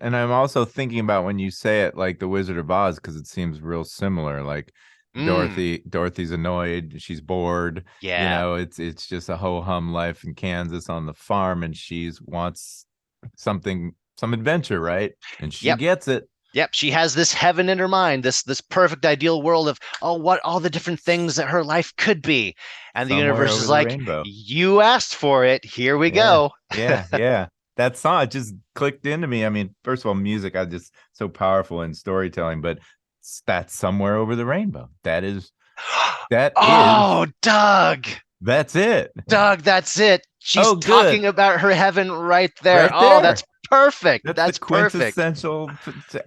And I'm also thinking about when you say it like the Wizard of Oz, because it seems real similar. Like Mm, Dorothy's annoyed, she's bored. yeah. It's just a ho hum life in Kansas on the farm, and she's wants some adventure, right? And she Yep. gets it Yep. She has this heaven in her mind, this perfect ideal world of what all the different things that her life could be. And the somewhere universe over is the like, rainbow. you asked for it. Here we Yeah, go. yeah. That song it just clicked into me. I mean, first of all, music, I just so powerful in storytelling, but that's somewhere over the rainbow. That is Oh, Doug. that's it. Doug, that's it. She's Oh, good. talking about her heaven right there. Right Oh, that's there. perfect. That's the That's perfect. quintessential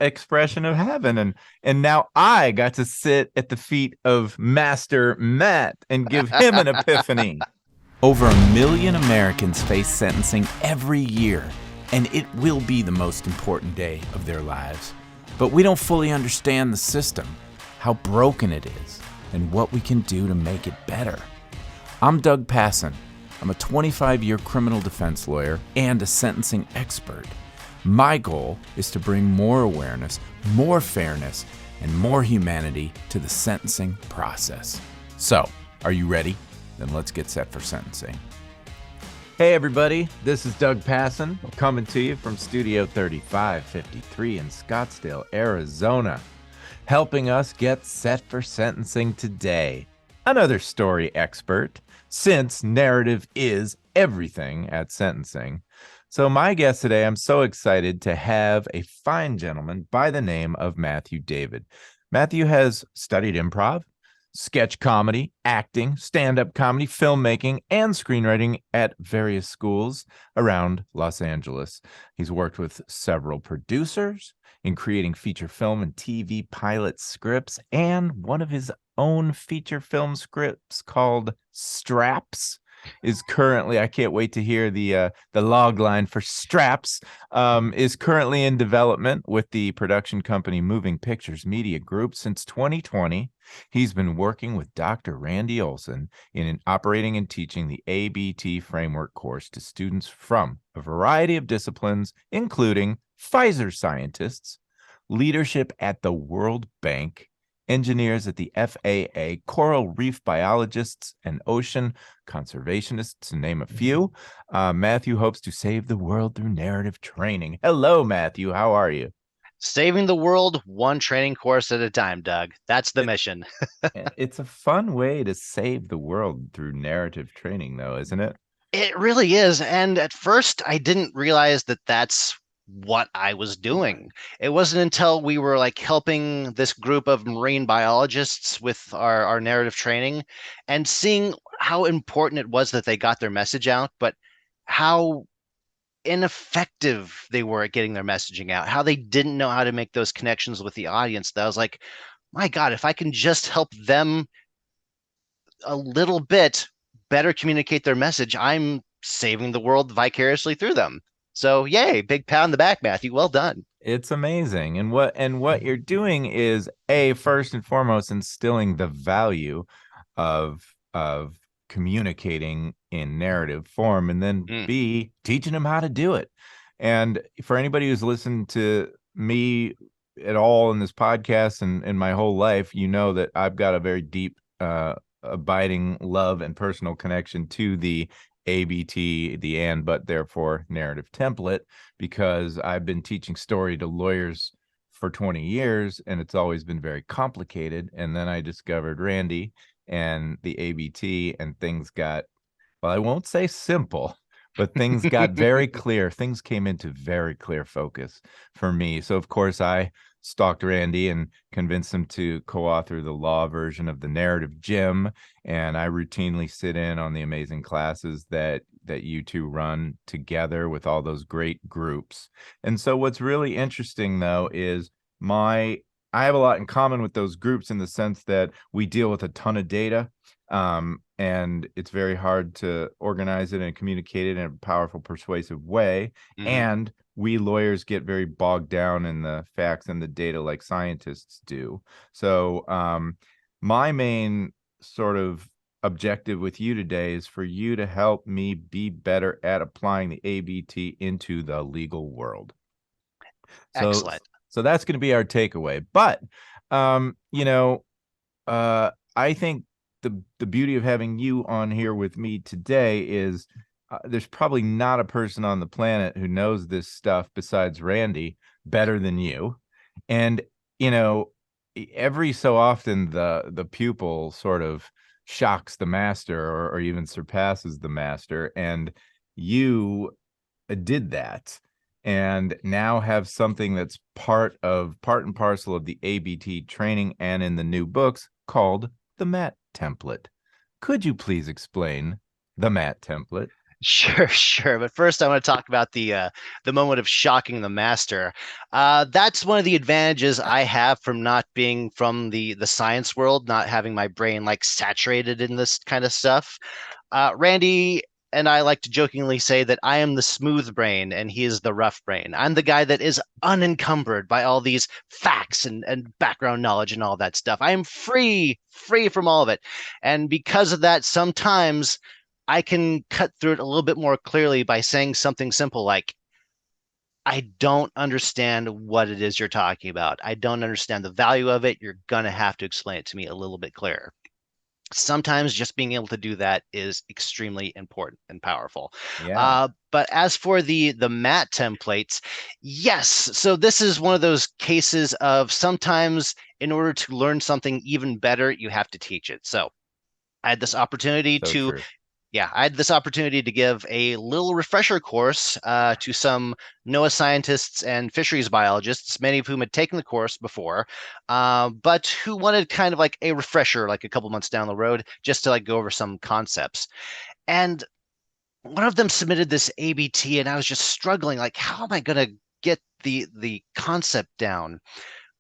expression of heaven. And now I got to sit at the feet of Master Matt and give him an epiphany. Over 1 million Americans face sentencing every year, and it will be the most important day of their lives. But we don't fully understand the system, how broken it is, and what we can do to make it better. I'm Doug Passon. I'm a 25-year criminal defense lawyer and a sentencing expert. My goal is to bring more awareness, more fairness, and more humanity to the sentencing process. So, are you ready? Then let's get set for sentencing. Hey everybody, this is Doug Passon coming to you from Studio 3553 in Scottsdale, Arizona, helping us get set for sentencing today. Another story expert, since narrative is everything at sentencing. So my guest today, I'm so excited to have a fine gentleman by the name of Matthew David. Matthew has studied improv, sketch comedy, acting, stand-up comedy, filmmaking, and screenwriting at various schools around Los Angeles. He's worked with several producers in creating feature film and TV pilot scripts, and one of his own feature film scripts called Straps is currently, I can't wait to hear the log line for Straps, is currently in development with the production company Moving Pictures Media Group since 2020. He's been working with Dr. Randy Olson in operating and teaching the ABT framework course to students from a variety of disciplines, including Pfizer scientists, leadership at the World Bank, engineers at the FAA, coral reef biologists, and ocean conservationists, to name a few. Matthew hopes to save the world through narrative training. Hello, Matthew. How are you? Saving the world one training course at a time, Doug. That's the It, mission. it's a fun way to save the world through narrative training, though, isn't it? It really is. And at first, I didn't realize that that's what I was doing. It wasn't until we were like helping this group of marine biologists with our narrative training and seeing how important it was that they got their message out, but how ineffective they were at getting their messaging out, how they didn't know how to make those connections with the audience. That I was like, my God, if I can just help them a little bit better communicate their message, I'm saving the world vicariously through them. So, yay, big pound the back, Matthew. Well done. It's amazing. And what you're doing is a first and foremost instilling the value of communicating in narrative form, and then Mm. B, teaching them how to do it. And for anybody who's listened to me at all in this podcast and in my whole life, you know that I've got a very deep abiding love and personal connection to the ABT, the and but therefore narrative template, because I've been teaching story to lawyers for 20 years and it's always been very complicated. And then I discovered Randy and the ABT, and things got, well, I won't say simple, but things got very clear. Things came into very clear focus for me. So, of course, I stalked Randy and convinced him to co-author the law version of the narrative gym. And I routinely sit in on the amazing classes that you two run together with all those great groups. And so what's really interesting though is my I have a lot in common with those groups in the sense that we deal with a ton of data, and it's very hard to organize it and communicate it in a powerful, persuasive way. Hmm. And we lawyers get very bogged down in the facts and the data like scientists do. So, my main sort of objective with you today is for you to help me be better at applying the ABT into the legal world. So Excellent. so that's going to be our takeaway. But you know, I think the beauty of having you on here with me today is there's probably not a person on the planet who knows this stuff besides Randy better than you. And you know, every so often the pupil sort of shocks the master or even surpasses the master, and you did that and now have something that's part and parcel of the ABT training and in the new books called the MAT template. Could you please explain the MAT template? Sure, sure. But first, I want to talk about the moment of shocking the master. That's one of the advantages I have from not being from the science world, not having my brain like saturated in this kind of stuff. Randy and I like to jokingly say that I am the smooth brain and he is the rough brain. I'm the guy that is unencumbered by all these facts and background knowledge and all that stuff. I am free from all of it. And because of that, sometimes I can cut through it a little bit more clearly by saying something simple like, I don't understand what it is you're talking about. I don't understand the value of it. You're going to have to explain it to me a little bit clearer. Sometimes just being able to do that is extremely important and powerful. Yeah. But as for the MAT templates, yes. So this is one of those cases of sometimes in order to learn something even better, you have to teach it. So I had this opportunity So to true. yeah, I had this opportunity to give a little refresher course to some NOAA scientists and fisheries biologists, many of whom had taken the course before, but who wanted kind of like a refresher, like a couple months down the road, just to like go over some concepts. And one of them submitted this ABT, and I was just struggling, like, how am I going to get the concept down?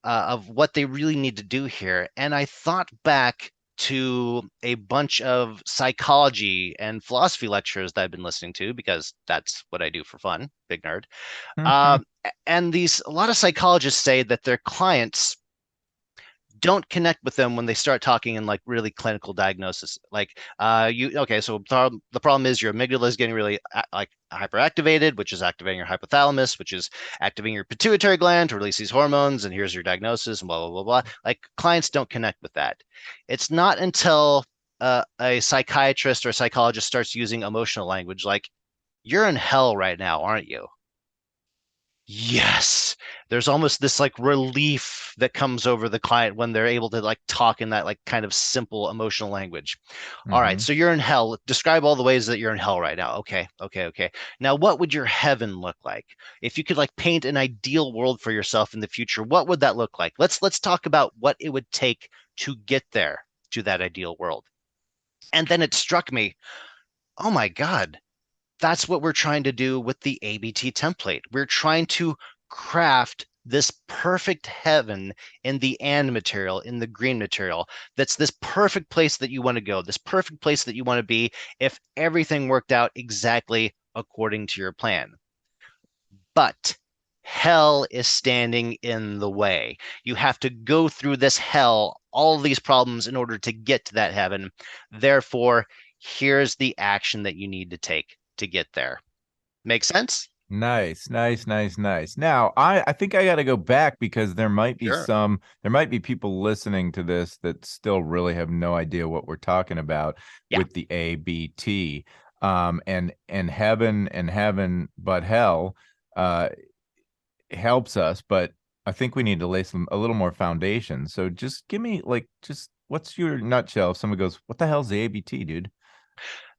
Of what they really need to do here. And I thought back to a bunch of psychology and philosophy lectures that I've been listening to because that's what I do for fun, big nerd. And a lot of psychologists say that their clients don't connect with them when they start talking in like really clinical diagnosis. Like, so the problem is your amygdala is getting really like hyperactivated, which is activating your hypothalamus, which is activating your pituitary gland to release these hormones. And here's your diagnosis, and blah blah blah blah. Like clients don't connect with that. It's not until a psychiatrist or a psychologist starts using emotional language, like you're in hell right now, aren't you? Yes. There's almost this like relief that comes over the client when they're able to like talk in that like kind of simple emotional language. All right, Hmm. so you're in hell. Describe all the ways that you're in hell right now. Okay, okay, okay. Now, what would your heaven look like? If you could like paint an ideal world for yourself in the future, what would that look like? Let's talk about what it would take to get there to that ideal world. And then it struck me, oh my God, that's what we're trying to do with the ABT template. We're trying to craft this perfect heaven in the and material, in the green material. That's this perfect place that you want to go, this perfect place that you want to be if everything worked out exactly according to your plan. But hell is standing in the way. You have to go through this hell, all these problems in order to get to that heaven. Therefore, here's the action that you need to take to get there. Make sense? Nice, nice, nice, nice. Now, I think I got to go back because Sure. there might be people listening to this that still really have no idea what we're talking about Yeah. with the ABT. And heaven but hell helps us, but I think we need to lay a little more foundation. So just give me like just what's your nutshell if somebody goes, "What the hell's the ABT, dude?"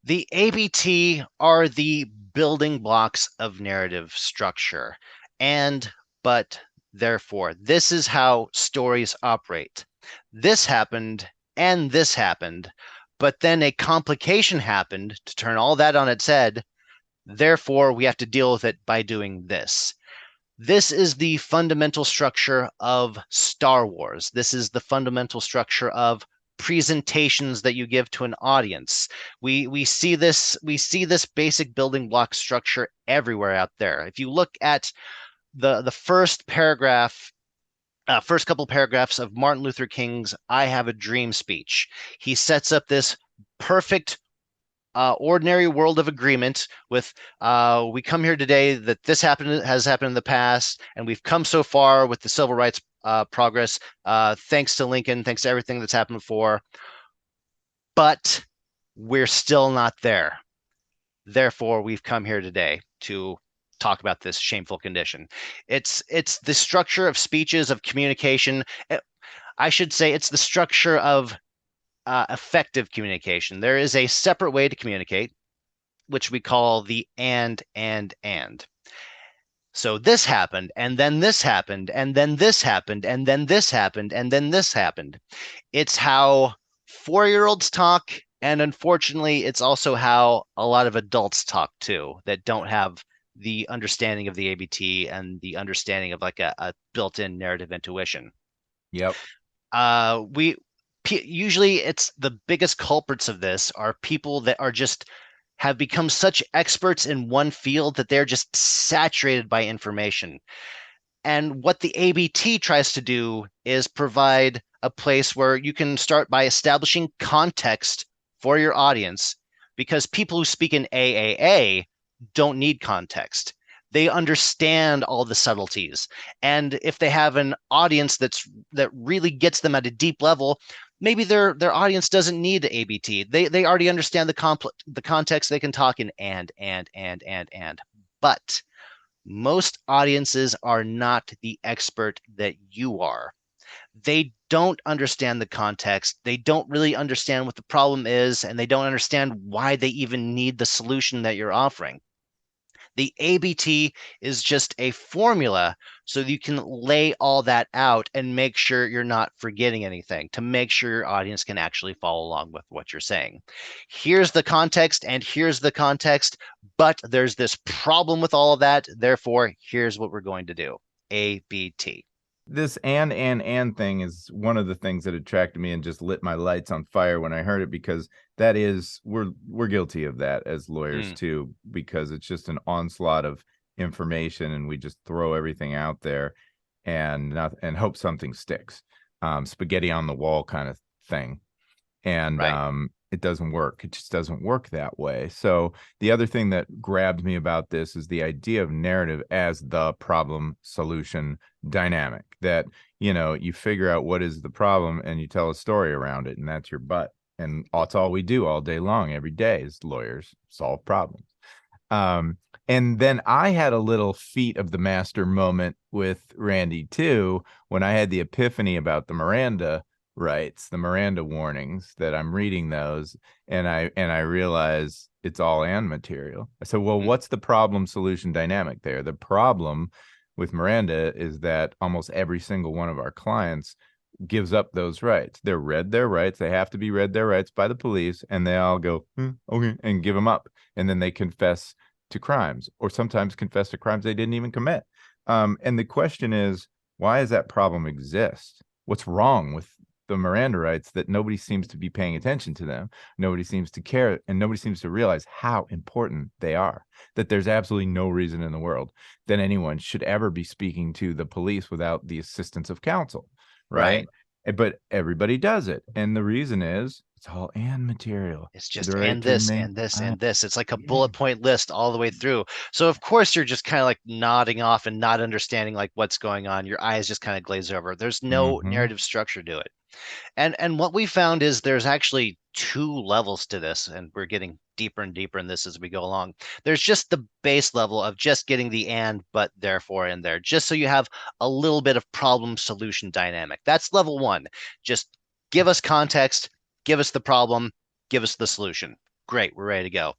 The ABT are the building blocks of narrative structure. And, but, therefore, this is how stories operate. This happened, and this happened, but then a complication happened to turn all that on its head. Therefore, we have to deal with it by doing this. This is the fundamental structure of Star Wars. This is the fundamental structure of presentations that you give to an audience. We see this basic building block structure everywhere out there. If you look at the first couple paragraphs of Martin Luther King's "I Have a Dream" speech, he sets up this perfect ordinary world of agreement with we come here today that this has happened in the past, and we've come so far with the civil rights progress, thanks to Lincoln, thanks to everything that's happened before, but we're still not there. Therefore, we've come here today to talk about this shameful condition. It's the structure of speeches, of communication. I should say it's the structure of effective communication. There is a separate way to communicate, which we call the and. So this happened, and then this happened, and then this happened, and then this happened, and then this happened. It's how 4-year-olds talk, and unfortunately, it's also how a lot of adults talk too, that don't have the understanding of the ABT and the understanding of like a built-in narrative intuition. Yep. We usually it's the biggest culprits of this are people that are just have become such experts in one field that they're just saturated by information. And what the ABT tries to do is provide a place where you can start by establishing context for your audience, because people who speak in AAA don't need context. They understand all the subtleties. And if they have an audience that really gets them at a deep level, maybe their audience doesn't need ABT. They already understand the context. They can talk in and. But most audiences are not the expert that you are. They don't understand the context. They don't really understand what the problem is, and they don't understand why they even need the solution that you're offering. The ABT is just a formula so you can lay all that out and make sure you're not forgetting anything, to make sure your audience can actually follow along with what you're saying. Here's the context and here's the context, but there's this problem with all of that. Therefore, here's what we're going to do. ABT. This and thing is one of the things that attracted me and just lit my lights on fire when I heard it, because that is we're guilty of that as lawyers too, because it's just an onslaught of information and we just throw everything out there and hope something sticks. Spaghetti on the wall kind of thing. And Right. It doesn't work. It just doesn't work that way. So the other thing that grabbed me about this is the idea of narrative as the problem solution dynamic, that, you know, you figure out what is the problem and you tell a story around it, and that's your butt. And that's all we do all day long, every day, as lawyers, solve problems. And then I had a little feat of the master moment with Randy too, when I had the epiphany about the Miranda rights, the Miranda warnings, that I'm reading those, and I realize it's all and material. I said, well, what's the problem solution dynamic there? The problem with Miranda is that almost every single one of our clients gives up those rights. They're read their rights. They have to be read their rights by the police, and they all go, okay, and give them up. And then they confess to crimes, or sometimes confess to crimes they didn't even commit. And the question is, why does that problem exist? What's wrong with the Miranda rights that nobody seems to be paying attention to them? Nobody seems to care, and nobody seems to realize how important they are, that there's absolutely no reason in the world that anyone should ever be speaking to the police without the assistance of counsel, right? But everybody does it. And the reason is it's all and material. It's With just the right and to this remain. and this and this. It's like a Yeah. bullet point list all the way through. So of course you're just kind of like nodding off and not understanding like what's going on. Your eyes just kind of glaze over. There's no Mm-hmm. narrative structure to it. And what we found is there's actually two levels to this, and we're getting deeper and deeper in this as we go along. There's just the base level of just getting the and, but, therefore in there, just so you have a little bit of problem solution dynamic. That's level one. Just give us context, give us the problem, give us the solution. Great, we're ready to go.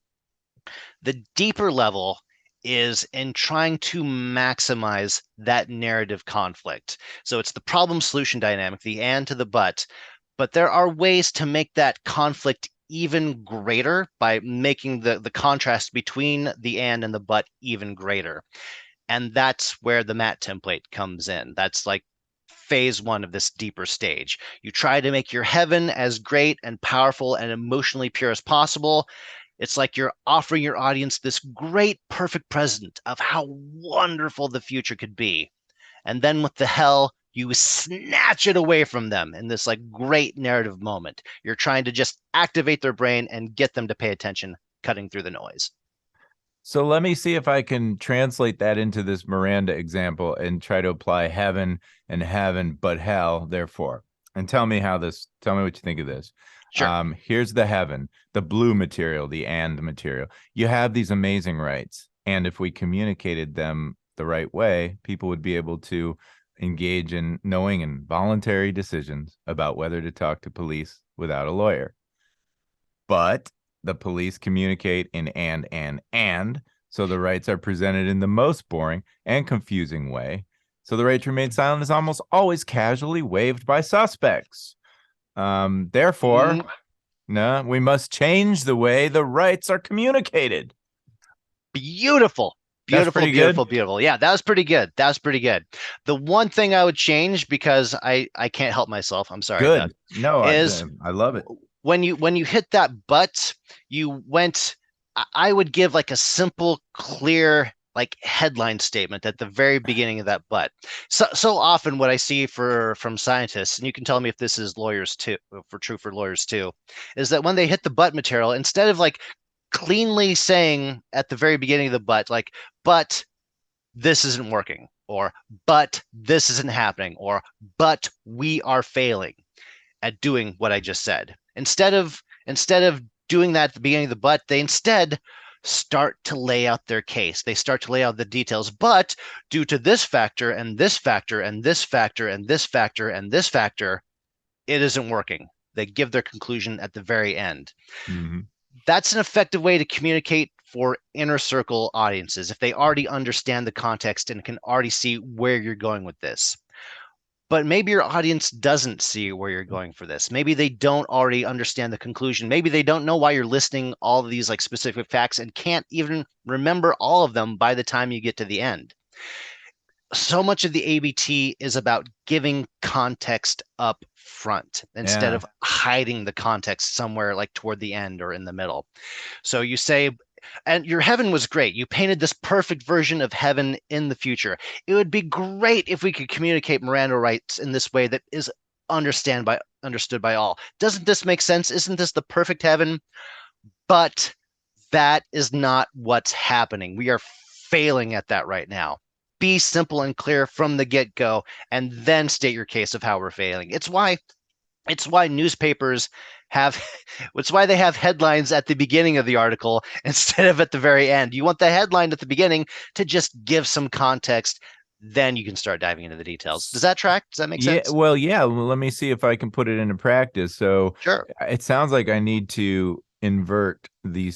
The deeper level is in trying to maximize that narrative conflict. So it's the problem solution dynamic, the and to the but there are ways to make that conflict even greater by making the contrast between the and the but even greater. And that's where the Matt template comes in. That's like phase one of this deeper stage. You try to make your heaven as great and powerful and emotionally pure as possible. It's like you're offering your audience this great, perfect present of how wonderful the future could be. And then with the hell, you snatch it away from them in this like great narrative moment. You're trying to just activate their brain and get them to pay attention cutting through the noise. So let me see if I can translate that into this Miranda example and try to apply heaven, but hell, therefore. And tell me what you think of this. Sure. Here's the heaven, the blue material, the and material. You have these amazing rights. And if we communicated them the right way, people would be able to engage in knowing and voluntary decisions about whether to talk to police without a lawyer. But the police communicate in and. So the rights are presented in the most boring and confusing way. So the right to remain silent is almost always casually waived by suspects. Therefore, no, we must change the way the rights are communicated. Beautiful. That's Beautiful, pretty beautiful, good. beautiful. Yeah, that was pretty good. That was pretty good. The one thing I would change, because I can't help myself, I'm sorry, Doug, Good. No, is I love it. when you hit that but, you went. I would give like a simple, clear like headline statement at the very beginning of that but. So often what I see from scientists, and you can tell me if this is lawyers too, for lawyers too, is that when they hit the but material, instead of like cleanly saying at the very beginning of the but this isn't working, or but this isn't happening, or but we are failing at doing what I just said. Instead of doing that at the beginning of the but, they instead start to lay out their case. They start to lay out the details. But due to this factor and this factor and this factor and this factor and this factor, it isn't working. They give their conclusion at the very end. Mm-hmm. That's an effective way to communicate for inner circle audiences if they already understand the context and can already see where you're going with this. But maybe your audience doesn't see where you're going for this. Maybe they don't already understand the conclusion. Maybe they don't know why you're listing all of these like specific facts and can't even remember all of them by the time you get to the end. So much of the ABT is about giving context up front instead Yeah. of hiding the context somewhere like toward the end or in the middle. So you say, and your heaven was great. You painted this perfect version of heaven in the future. It would be great if we could communicate Miranda rights in this way that is understood by all. Doesn't this make sense? Isn't this the perfect heaven? But that is not what's happening. We are failing at that right now. Be simple and clear from the get-go, and then state your case of how we're failing. It's why newspapers have it's why they have headlines at the beginning of the article instead of at the very end. You want the headline at the beginning to just give some context, then you can start diving into the details. Does that track? Does that make Yeah, sense? well, yeah. Well, let me see if I can put it into practice. So Sure. it sounds like I need to invert the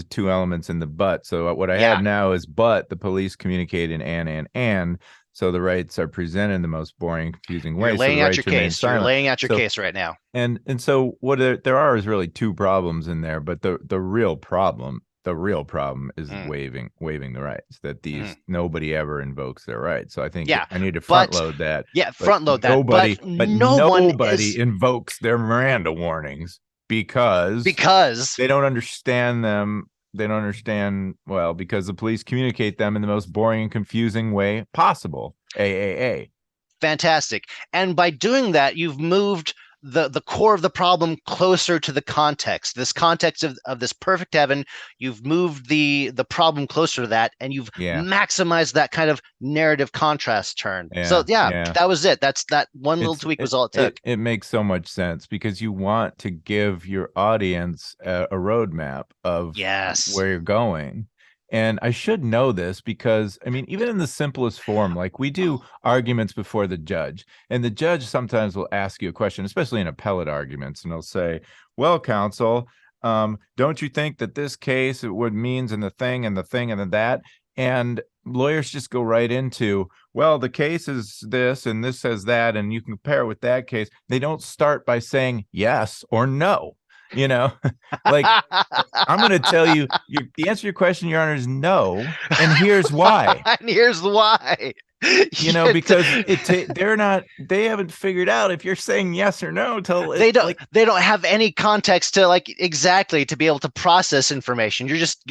two elements in the but. So what I have Yeah. now is but the police communicate in and. So the rights are presented in the most boring, confusing You're way. So laying the out right your to remain case. You're silent. laying out your So case right now. and so what there are is really two problems in there, but the real problem is Mm, waiving the rights that mm. these nobody ever invokes their rights. So I think Yeah. I need to front But load that, yeah, but front load that. But but no one nobody is, invokes their Miranda warnings because because they don't understand them. They don't understand well because the police communicate them in the most boring and confusing way possible. A. fantastic. And by doing that, you've moved the core of the problem closer to the context. This context of this perfect heaven, you've moved the problem closer to that, and you've Yeah, maximized that kind of narrative contrast turn. So yeah, yeah, yeah. that was it. That's that one little It's tweak it was all it it took. it makes so much sense because you want to give your audience a roadmap of Yes. where you're going. And I should know this because I mean, even in the simplest form, like we do arguments before the judge, and the judge sometimes will ask you a question, especially in appellate arguments, and they'll say, "Well, counsel, don't you think that this case what means and the thing and the thing and the that?" And lawyers just go right into, well, the case is this and this says that, and you can compare it with that case. They don't start by saying yes or no. You know, like I'm going to tell you the answer to your question, Your Honor, is no, and here's why. And here's why. Because they haven't figured out if you're saying yes or no till it they don't like they don't have any context to like exactly to be able to process information. You're just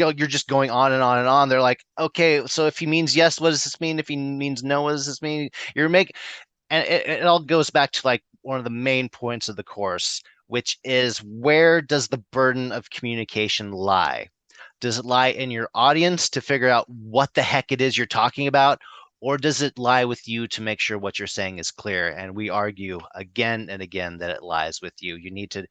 going on and on and on. They're like, okay, so if he means yes, what does this mean? If he means no, what does this mean? And it all goes back to like one of the main points of the course, which is, where does the burden of communication lie? Does it lie in your audience to figure out what the heck it is you're talking about? Or does it lie with you to make sure what you're saying is clear? And we argue again and again that it lies with you. You need to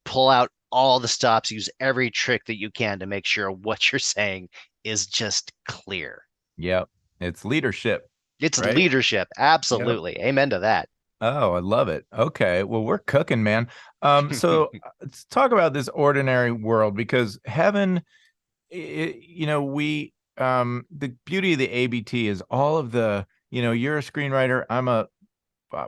pull out all the stops, use every trick that you can to make sure what you're saying is just clear. Yep. It's leadership, It's right? leadership. Yep. Absolutely. Amen to that. Oh, I love it. Okay. Well, we're cooking, man. So let's talk about this ordinary world because heaven, the beauty of the ABT is all of the, you're a screenwriter. I'm a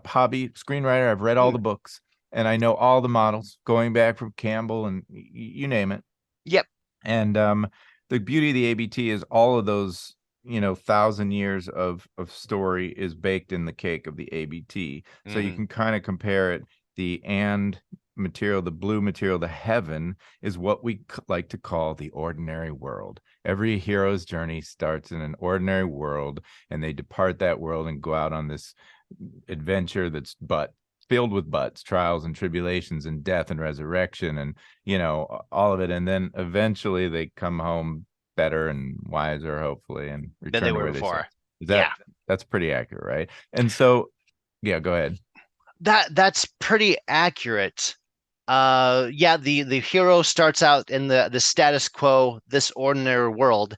hobby screenwriter. I've read all the books and I know all the models going back from Campbell and you name it. Yep. And the beauty of the ABT is all of those, 1,000 years of story is baked in the cake of the ABT. So you can kind of compare it. The and material, the blue material, the heaven is what we like to call the ordinary world. Every hero's journey starts in an ordinary world, and they depart that world and go out on this adventure that's filled with buts, trials and tribulations and death and resurrection and all of it, and then eventually they come home better and wiser, hopefully, and Than they return to were where they before. started. That's pretty accurate, right? And so yeah, go ahead. That's pretty accurate. The hero starts out in the status quo, this ordinary world,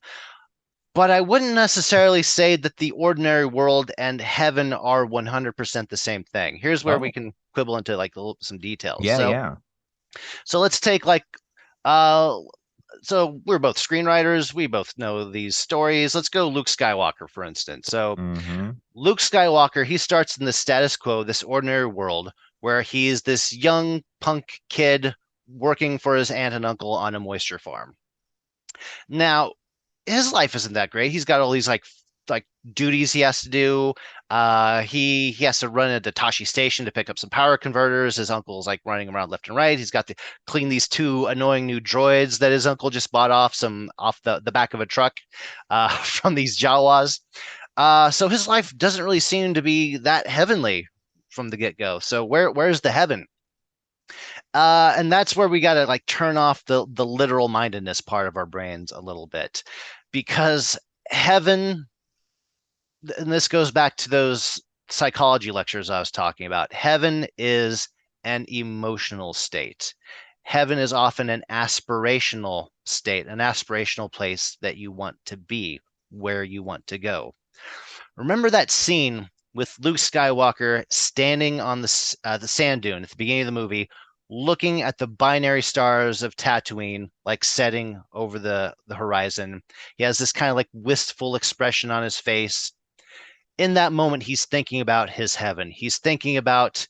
but I wouldn't necessarily say that the ordinary world and heaven are 100% the same thing. Here's where we Oh, can quibble into like some details. yeah, yeah. So let's take like uh so we're both screenwriters, we both know these stories. Let's go Luke Skywalker, for instance. So Mm-hmm. Luke Skywalker, he starts in the status quo, this ordinary world, where he's this young punk kid working for his aunt and uncle on a moisture farm. Now, his life isn't that great. He's got all these like duties he has to do. He has to run at the Tashi station to pick up some power converters. His uncle's like running around left and right. He's got to clean these two annoying new droids that his uncle just bought off the back of a truck from these Jawas. So his life doesn't really seem to be that heavenly from the get-go. So where's the heaven? And that's where we got to like turn off the literal mindedness part of our brains a little bit, because heaven, and this goes back to those psychology lectures I was talking about. Heaven is an emotional state. Heaven is often an aspirational state, an aspirational place that you want to be, where you want to go. Remember that scene with Luke Skywalker standing on the sand dune at the beginning of the movie, looking at the binary stars of Tatooine, like setting over the horizon. He has this kind of like wistful expression on his face. In that moment, he's thinking about his heaven. He's thinking about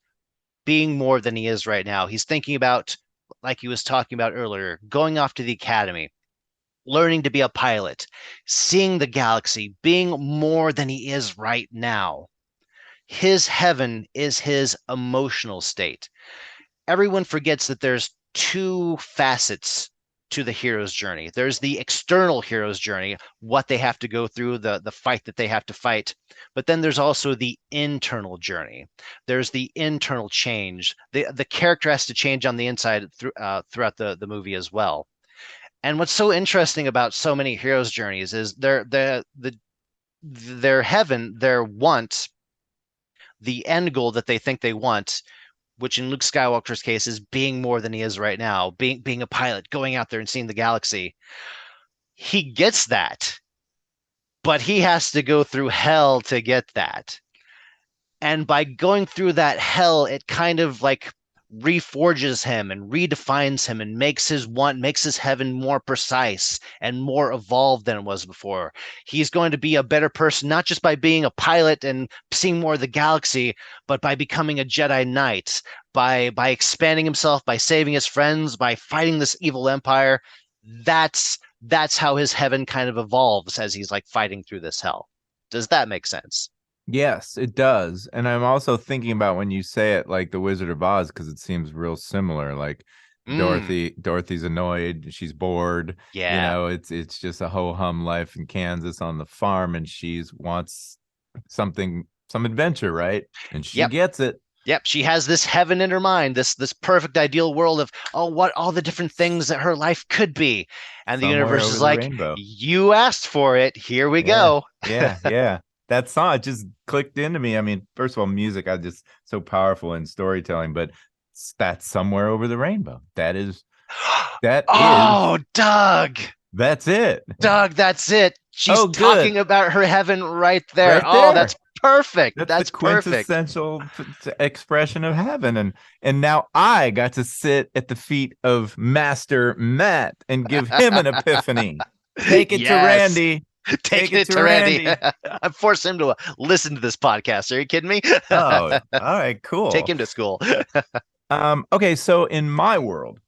being more than he is right now. He's thinking about, like he was talking about earlier, going off to the academy, learning to be a pilot, seeing the galaxy, being more than he is right now. His heaven is his emotional state. Everyone forgets that there's two facets to the hero's journey. There's the external hero's journey, what they have to go through, the fight that they have to fight. But then there's also the internal journey. There's the internal change. The character has to change on the inside throughout the movie as well. And what's so interesting about so many heroes' journeys is their heaven, their want, the end goal that they think they want, which in Luke Skywalker's case is being more than he is right now, being a pilot, going out there and seeing the galaxy. He gets that, but he has to go through hell to get that. And by going through that hell, it kind of like reforges him and redefines him and makes his heaven more precise and more evolved than it was before. He's going to be a better person, not just by being a pilot and seeing more of the galaxy, but by becoming a Jedi Knight, by expanding himself, by saving his friends, by fighting this evil empire. That's how his heaven kind of evolves as he's like fighting through this hell. Does that make sense? Yes, it does. And I'm also thinking about when you say it like the Wizard of Oz, because it seems real similar. Like Dorothy's annoyed, she's bored. Yeah. It's just a ho-hum life in Kansas on the farm, and she's wants some adventure, right? And she Yep. gets it. Yep, she has this heaven in her mind, this perfect ideal world of what all the different things that her life could be. And the Somewhere universe over is the like, rainbow. you asked for it. Here we Yeah, go. yeah, yeah. That song just clicked into me. I mean, first of all, music, I just so powerful in storytelling, but that's somewhere over the rainbow. That is, Oh, Doug. that's it. Doug, that's it. She's Oh, good. talking about her heaven right there. Right Oh, that's there. perfect. That's the That's perfect. quintessential expression of heaven. And now I got to sit at the feet of Master Matt and give him an epiphany. Take it to Yes. Randy. Take Taking it it to to Randy. Randy. I forced him to listen to this podcast. Are you kidding me? Oh, all right, Take cool. him to school. Okay, so in my world,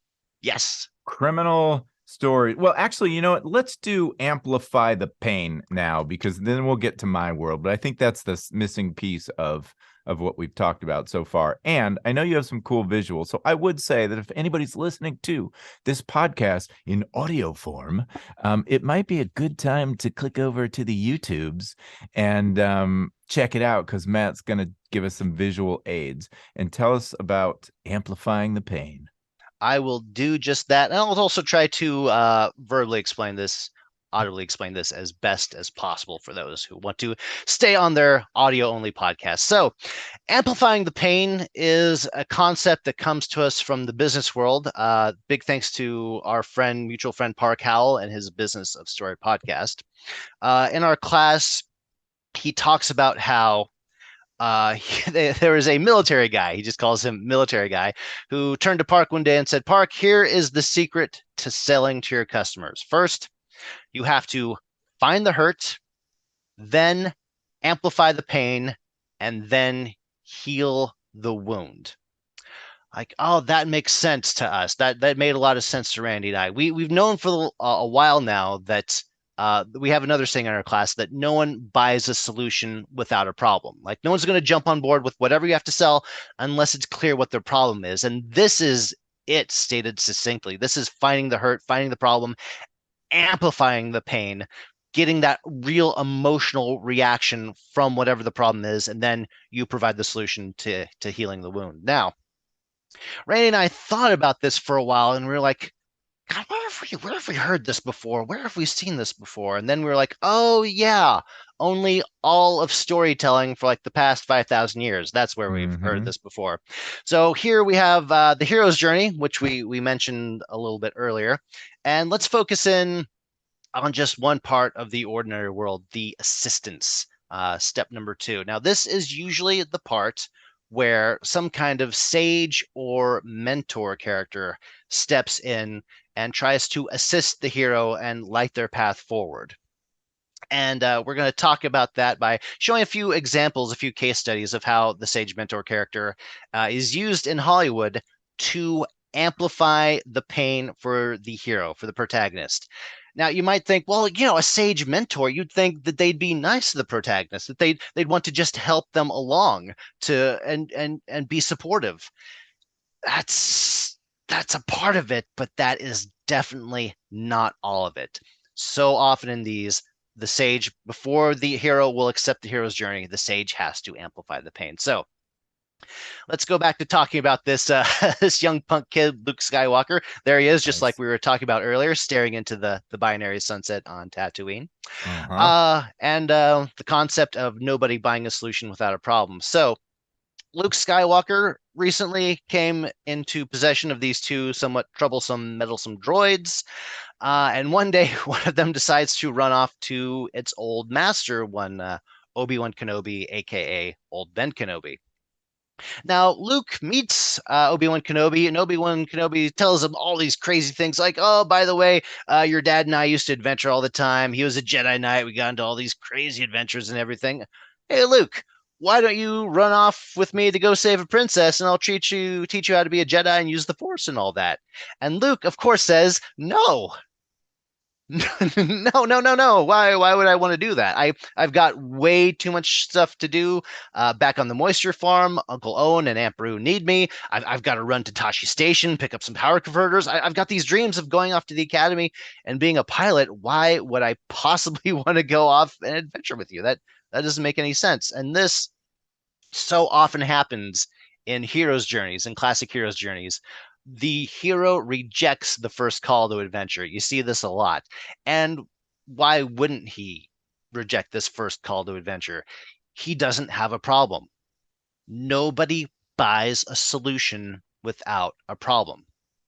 Yes. criminal story. Well, actually, you know what? Let's do amplify the pain now because then we'll get to my world. But I think that's the missing piece of what we've talked about so far. And I know you have some cool visuals. So I would say that if anybody's listening to this podcast in audio form, it might be a good time to click over to the YouTubes and check it out because Matt's going to give us some visual aids and tell us about amplifying the pain. I will do just that. And I'll also try to verbally explain this, audibly explain this as best as possible for those who want to stay on their audio only podcast. So, amplifying the pain is a concept that comes to us from the business world. Big thanks to our friend, mutual friend Park Howell and his Business of Story podcast. In our class, he talks about how there was a military guy, he just calls him military guy, who turned to Park one day and said, Park, here is the secret to selling to your customers. First, you have to find the hurt, then amplify the pain, and then heal the wound. Like, oh, that makes sense to us. That made a lot of sense to Randy and I. We've known for a while now that we have another saying in our class that no one buys a solution without a problem. Like, no one's going to jump on board with whatever you have to sell unless it's clear what their problem is. And this is it stated succinctly. This is finding the hurt, finding the problem, amplifying the pain, getting that real emotional reaction from whatever the problem is, and then you provide the solution to healing the wound. Now, Randy and I thought about this for a while, and we were like, God, where have we heard this before? Where have we seen this before? And then we were like, oh yeah, only all of storytelling for like the past 5,000 years. That's where we've heard Mm-hmm. this before. So here we have the hero's journey, which we mentioned a little bit earlier, and let's focus in on just one part of the ordinary world, the assistance. Step number 2. Now, this is usually the part where some kind of sage or mentor character steps in and tries to assist the hero and light their path forward. And we're going to talk about that by showing a few examples, a few case studies of how the sage mentor character is used in Hollywood to amplify the pain for the hero, for the protagonist. Now, you might think, well, a sage mentor, you'd think that they'd be nice to the protagonist, that they'd want to just help them along to and be supportive. That's a part of it, but that is definitely not all of it. So often in these, the sage, before the hero will accept the hero's journey, the sage has to amplify the pain. So let's go back to talking about this this young punk kid, Luke Skywalker. There he is, just like Nice. we were talking about earlier, staring into the binary sunset on Tatooine. Uh-huh. And the concept of nobody buying a solution without a problem. So Luke Skywalker recently came into possession of these two somewhat troublesome, meddlesome droids. And one day, one of them decides to run off to its old master, Obi-Wan Kenobi, aka Old Ben Kenobi. Now, Luke meets Obi-Wan Kenobi, and Obi-Wan Kenobi tells him all these crazy things like, oh, by the way, your dad and I used to adventure all the time. He was a Jedi Knight. We got into all these crazy adventures and everything. Hey, Luke, why don't you run off with me to go save a princess, and I'll teach you how to be a Jedi and use the Force and all that. And Luke, of course, says, no, no, no, no, no. Why would I want to do that? I've got way too much stuff to do. Back on the moisture farm, Uncle Owen and Aunt Brew need me. I've got to run to Tashi Station, pick up some power converters. I've got these dreams of going off to the academy and being a pilot. Why would I possibly want to go off and adventure with you? That doesn't make any sense. And this so often happens in heroes' journeys, in classic heroes' journeys, the hero rejects the first call to adventure. You see this a lot. And why wouldn't he reject this first call to adventure? He doesn't have a problem. Nobody buys a solution without a problem.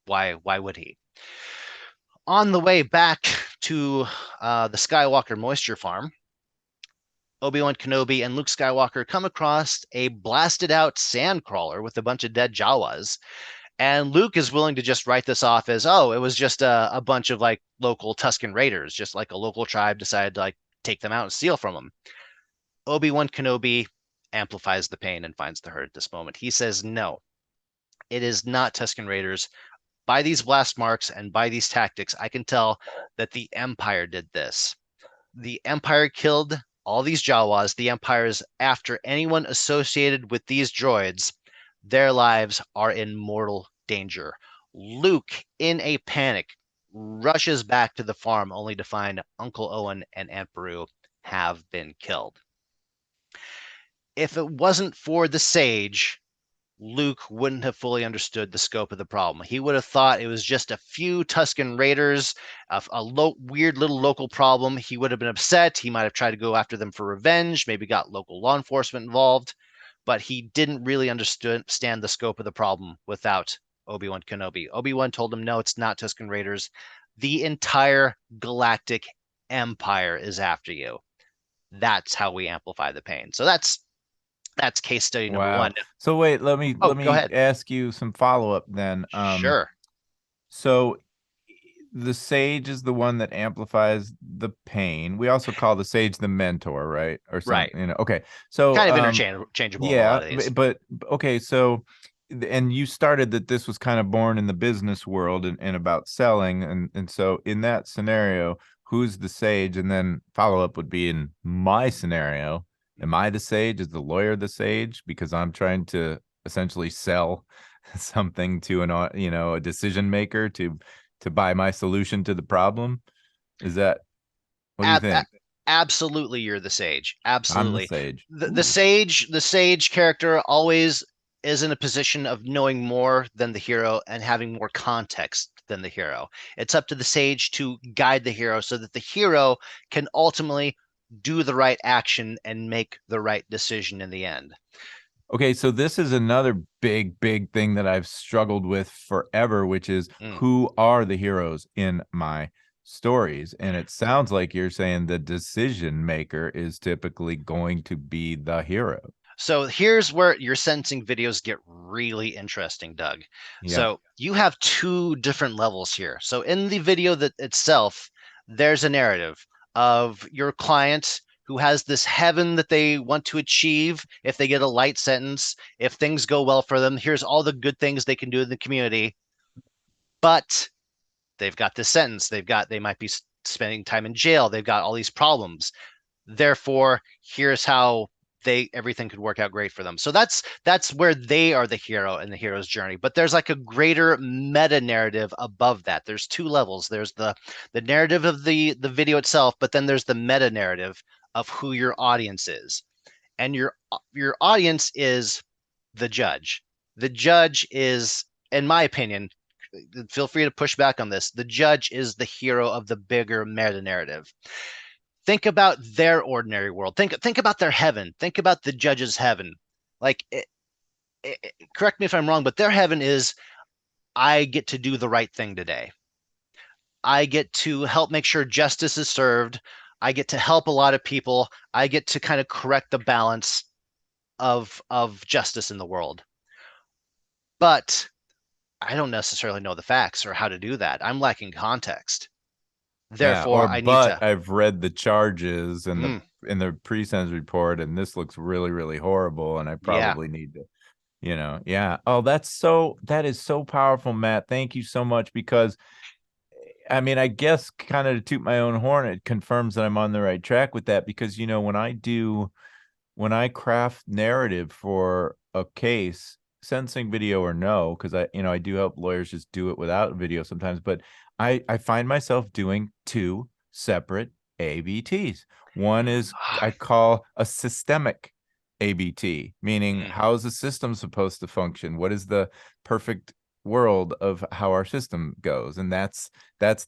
Why would he? On the way back to the Skywalker moisture farm, Obi-Wan Kenobi and Luke Skywalker come across a blasted out sand crawler with a bunch of dead Jawas. And Luke is willing to just write this off as, oh, it was just a bunch of like local Tusken Raiders, just like a local tribe decided to like take them out and steal from them. Obi-Wan Kenobi amplifies the pain and finds the hurt at this moment. He says, no, it is not Tusken Raiders. By these blast marks and by these tactics, I can tell that the Empire did this. The Empire killed all these Jawas. The Empire's after anyone associated with these droids. Their lives are in mortal danger. Luke, in a panic, rushes back to the farm only to find Uncle Owen and Aunt Beru have been killed. If it wasn't for the sage, Luke wouldn't have fully understood the scope of the problem. He would have thought it was just a few Tusken Raiders, weird little local problem. He would have been upset. He might have tried to go after them for revenge, maybe got local law enforcement involved, but he didn't really understand the scope of the problem without Obi-Wan Kenobi. Obi-Wan told him, no, it's not Tusken Raiders. The entire galactic empire is after you. That's how we amplify the pain. So that's case study number Wow. one. So wait, let Oh, me go ahead. ask you some follow-up then. Sure. So the sage is the one that amplifies the pain. We also call the sage the mentor, right? Or Right. something, you know. Okay. So Kind of interchangeable in a yeah, lot of these. but okay, so and you started that this was kind of born in the business world and about selling, and so in that scenario, who's the sage? And then follow up would be, in my scenario, am I the sage? Is the lawyer the sage? Because I'm trying to essentially sell something to a decision maker to buy my solution to the problem. Is that, what do you Ab- a- think? Absolutely, you're the sage. I'm the Absolutely. sage. The sage character always is in a position of knowing more than the hero and having more context than the hero. It's up to the sage to guide the hero so that the hero can ultimately do the right action and make the right decision in the end. Okay, so this is another big thing that I've struggled with forever, which is Mm. who are the heroes in my stories? And it sounds like you're saying the decision maker is typically going to be the hero. So here's where your sensing videos get really interesting, Doug. Yeah. So you have two different levels here. So in the video that itself, there's a narrative of your client who has this heaven that they want to achieve if they get a light sentence, if things go well for them. Here's all the good things they can do in the community. But they've got this sentence. They might be spending time in jail. They've got all these problems. Therefore, here's how everything could work out great for them. So that's where they are the hero in the hero's journey. But there's like a greater meta narrative above that. There's two levels. There's the narrative of the video itself, but then there's the meta narrative of who your audience is. And your audience is the judge. The judge is, in my opinion, feel free to push back on this. The judge is the hero of the bigger meta narrative. Think about their ordinary world. Think about their heaven. Think about the judge's heaven. Like, correct me if I'm wrong, but their heaven is, I get to do the right thing today. I get to help make sure justice is served. I get to help a lot of people. I get to kind of correct the balance of justice in the world. But I don't necessarily know the facts or how to do that. I'm lacking context. Yeah, Therefore, I need to. I've read the charges and Mm, the pre-sentence report, and this looks really horrible, and I yeah. probably need to, yeah. Oh, that is so powerful, Matt. Thank you so much, because I mean, I guess kind of to toot my own horn, it confirms that I'm on the right track with that, because when I craft narrative for a case, sensing video or no, because I do help lawyers just do it without video sometimes, but I find myself doing two separate ABTs. One is I call a systemic ABT, meaning Mm. how is the system supposed to function? What is the perfect world of how our system goes? And that's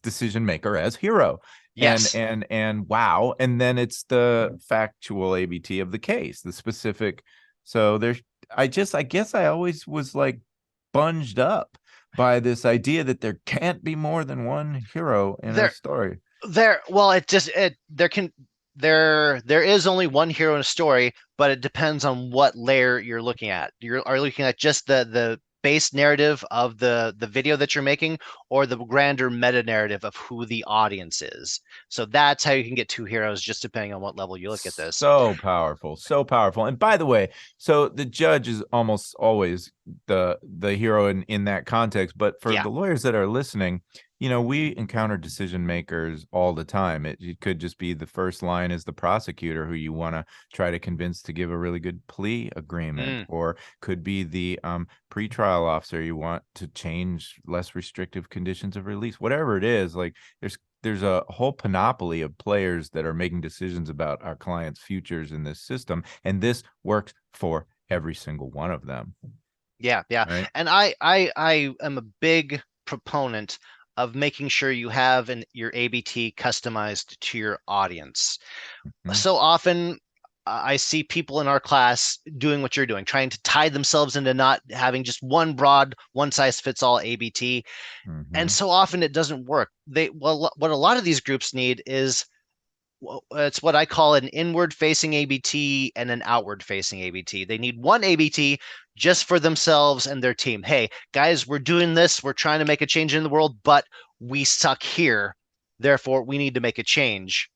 decision maker as hero. Yes. And wow. And then it's the factual ABT of the case, the specific. So there's I guess I always was like bunged up by this idea that there can't be more than one hero in a There story. well, there is only one hero in a story, but it depends on what layer you're looking at. You are looking at just the base narrative of the video that you're making, or the grander meta narrative of who the audience is. So that's how you can get two heroes, just depending on what level you look at this. So powerful, so powerful. And by the way, so the judge is almost always the hero in that context. But for Yeah. the lawyers that are listening, we encounter decision makers all the time. It could just be the first line is the prosecutor who you want to try to convince to give a really good plea agreement, Mm. or could be the pretrial officer you want to change less restrictive conditions of release. Whatever it is, like there's a whole panoply of players that are making decisions about our clients' futures in this system, and this works for every single one of them. Yeah, yeah. Right. And I am a big proponent of making sure you have your ABT customized to your audience. Mhm. So often I see people in our class doing what you're doing, trying to tie themselves into not having just one broad, one size fits all ABT. And Mhm. so often it doesn't work. What a lot of these groups need is, well, it's what I call an inward facing ABT and an outward facing ABT. They need one ABT just for themselves and their team. Hey, guys, we're doing this. We're trying to make a change in the world, but we suck here. Therefore, we need to make a change.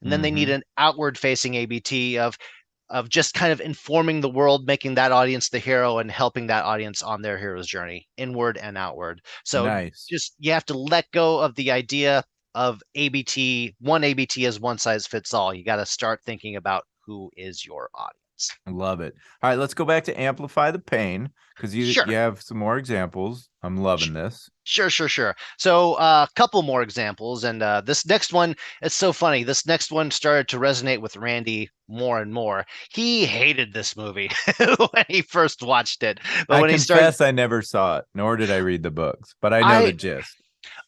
And then they need Mhm. an outward facing ABT of just kind of informing the world, making that audience the hero and helping that audience on their hero's journey, inward and outward. So Nice. just you have to let go of the idea of ABT, one ABT is one size fits all. You got to start thinking about who is your audience. I love it. All right, let's go back to amplify the pain because you Sure. have some more examples. I'm loving this. Sure. So a couple more examples, and this next one, it's so funny. This next one started to resonate with Randy more and more. He hated this movie when he first watched it, but I when he started, confess I never saw it, nor did I read the books, but I know the I gist.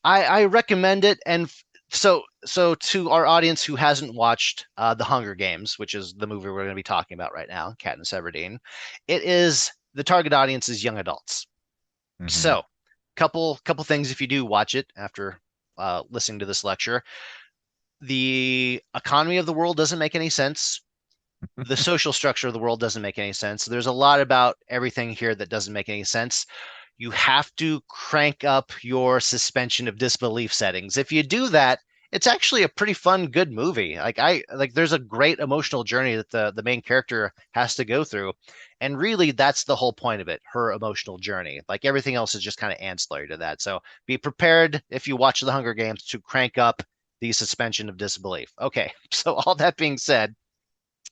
I recommend it. And so to our audience who hasn't watched The Hunger Games, which is the movie we're going to be talking about right now, Katniss Everdeen, it is the target audience is young adults. Hmm. So couple things if you do watch it after listening to this lecture. The economy of the world doesn't make any sense. The social structure of the world doesn't make any sense. There's a lot about everything here that doesn't make any sense. You have to crank up your suspension of disbelief settings. If you do that, it's actually a pretty fun, good movie. There's a great emotional journey that the main character has to go through. And really that's the whole point of it, her emotional journey. Like everything else is just kind of ancillary to that. So be prepared if you watch The Hunger Games to crank up the suspension of disbelief. Okay, so all that being said,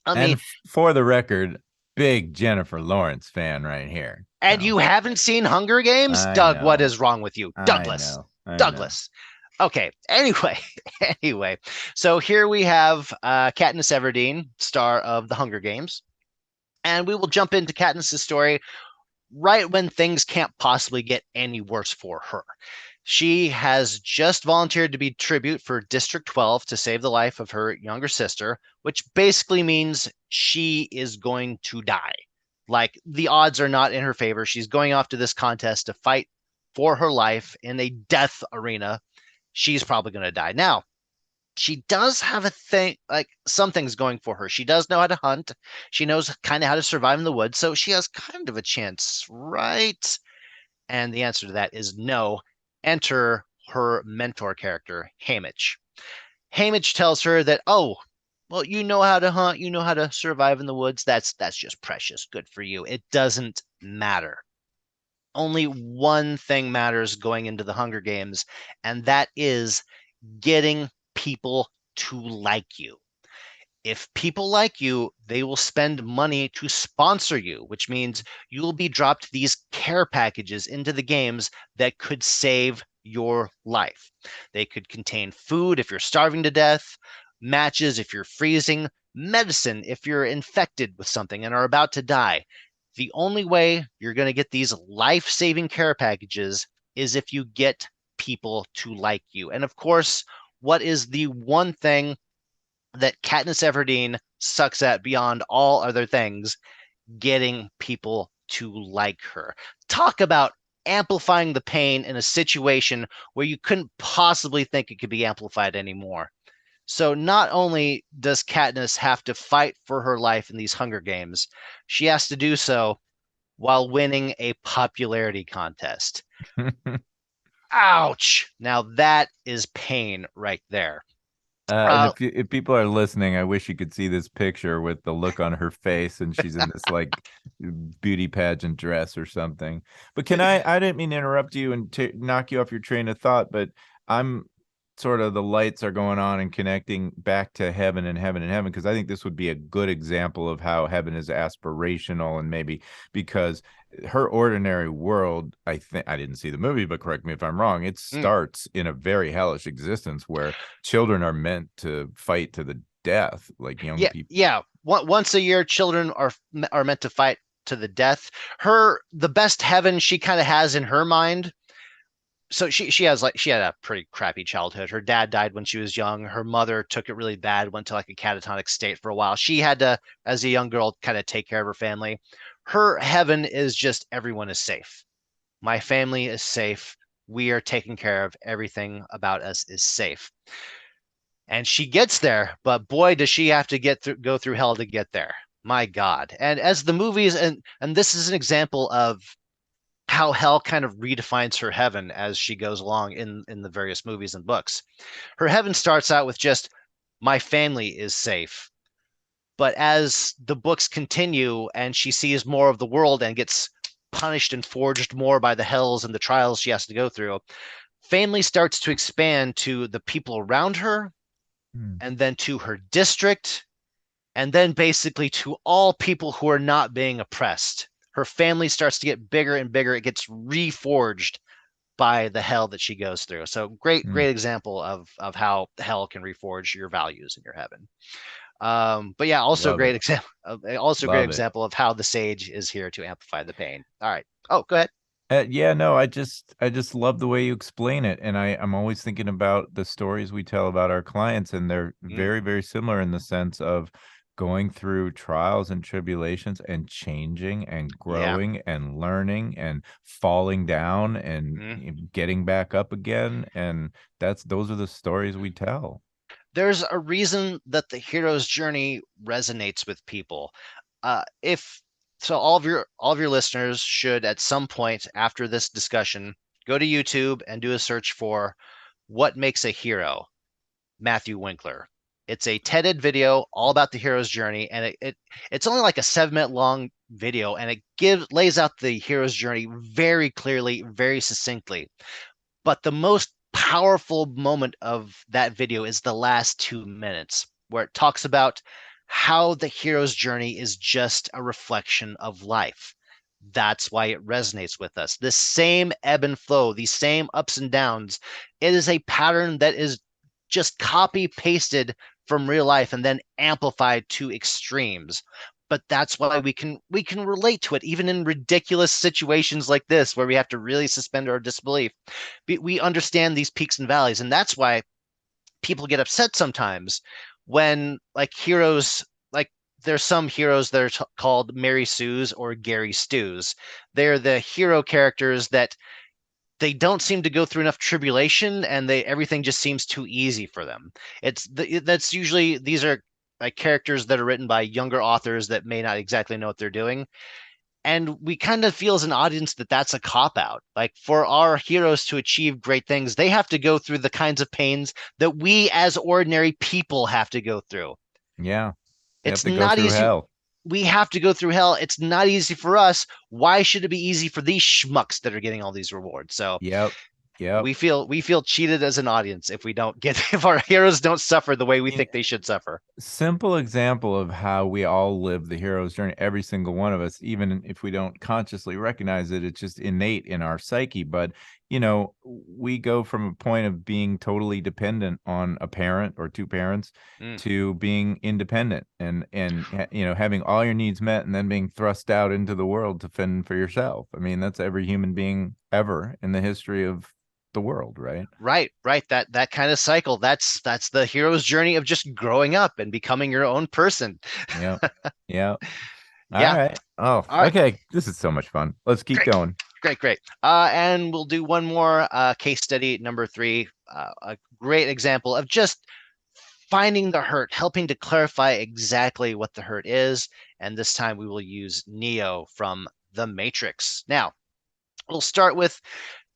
I And mean, for the record, big Jennifer Lawrence fan right here. and So you haven't seen Hunger Games? I Doug, what know, is wrong with you? I Douglas. know, I know. Douglas. Okay. Anyway, anyway. So here we have Katniss Everdeen, star of The Hunger Games. And we will jump into Katniss's story right when things can't possibly get any worse for her. She has just volunteered to be tribute for District 12 to save the life of her younger sister, which basically means she is going to die. Like the odds are not in her favor. She's going off to this contest to fight for her life in a death arena. She's probably going to die. Now, she does have a thing, like some things going for her. She does know how to hunt. She knows kind of how to survive in the woods. So she has kind of a chance, right? And the answer to that is no. Enter her mentor character, Haymitch. Haymitch tells her that, oh, well, you know how to hunt, you know how to survive in the woods. That's just precious. Good for you. It doesn't matter. Only one thing matters going into the Hunger Games, and that is getting people to like you. If people like you, they will spend money to sponsor you, which means you will be dropped these care packages into the games that could save your life. They could contain food if you're starving to death, matches if you're freezing, medicine if you're infected with something and are about to die. The only way you're going to get these life-saving care packages is if you get people to like you. And of course, what is the one thing that Katniss Everdeen sucks at beyond all other things? Getting people to like her. Talk about amplifying the pain in a situation where you couldn't possibly think it could be amplified anymore. So not only does Katniss have to fight for her life in these Hunger Games, she has to do so while winning a popularity contest. Ouch! Now that is pain right there. And Uh, if people are listening, I wish you could see this picture with the look on her face, and she's in this like beauty pageant dress or something. But can I didn't mean to interrupt you and knock you off your train of thought, but I'm sort of the lights are going on and connecting back to heaven and heaven and heaven, because I think this would be a good example of how heaven is aspirational, and maybe because her ordinary world, I think, I didn't see the movie, but correct me if I'm wrong, it mm, starts in a very hellish existence where children are meant to fight to the death, like young yeah, people. yeah. Once a year, children are meant to fight to the death. The best heaven she kind of has in her mind. So she had a pretty crappy childhood. Her dad died when she was young. Her mother took it really bad, went to like a catatonic state for a while. She had to, as a young girl, kind of take care of her family. Her heaven is just everyone is safe. My family is safe. We are taken care of. Everything about us is safe. And she gets there, but boy, does she have to go through hell to get there. My God. And as the movies and this is an example of how hell kind of redefines her heaven as she goes along in the various movies and books. Her heaven starts out with just my family is safe. But as the books continue and she sees more of the world and gets punished and forged more by the hells and the trials she has to go through, family starts to expand to the people around her Hmm. and then to her district and then basically to all people who are not being oppressed. Her family starts to get bigger and bigger. It gets reforged by the hell that she goes through. So Hmm. great example of how hell can reforge your values in your heaven. But yeah, Love it. also great Love it. example of how the sage is here to amplify the pain. All right. Oh, go ahead. Yeah, no, I just love the way you explain it, and I'm always thinking about the stories we tell about our clients, and they're Mm, very, very similar in the sense of going through trials and tribulations and changing and yeah. growing and learning and falling down and Mm. getting back up again, and those are the stories we tell. There's a reason that the hero's journey resonates with people. If so, all of your listeners should at some point after this discussion go to YouTube and do a search for what makes a hero. Matthew Winkler. It's a TED video all about the hero's journey, and it's only like a 7 minute long video, and it lays out the hero's journey very clearly, very succinctly. But the most powerful moment of that video is the last 2 minutes, where it talks about how the hero's journey is just a reflection of life. That's why it resonates with us. This same ebb and flow, these same ups and downs, it is a pattern that is just copy pasted from real life and then amplified to extremes. But that's why we can relate to it even in ridiculous situations like this where we have to really suspend our disbelief. We understand these peaks and valleys, and that's why people get upset sometimes when like heroes like there's some heroes that are called Mary Sue's or Gary Stews. They're the hero characters that they don't seem to go through enough tribulation and they everything just seems too easy for them. That's usually these are like characters that are written by younger authors that may not exactly know what they're doing, and we kind of feel as an audience that that's a cop out. Like for our heroes to achieve great things, they have to go through the kinds of pains that we as ordinary people have to go through. Yeah, they have It's to go not through easy. hell. We have to go through hell. It's not easy for us. Why should it be easy for these schmucks that are getting all these rewards? So Yep. Yep. We feel cheated as an audience if we don't get if our heroes don't suffer the way we think they should suffer. Simple example of how we all live the hero's journey, every single one of us, even if we don't consciously recognize it, it's just innate in our psyche. But we go from a point of being totally dependent on a parent or two parents Mm. to being independent and having all your needs met and then being thrust out into the world to fend for yourself. I mean, that's every human being ever in the history of the world, right? Right. That kind of cycle. That's the hero's journey of just growing up and becoming your own person. Yeah. Yeah. All Yeah. right. Oh, All right. okay. This is so much fun. Let's keep Great. going. Great. And we'll do one more case study, number 3. A great example of just finding the hurt, helping to clarify exactly what the hurt is. And this time we will use Neo from The Matrix. Now, we'll start with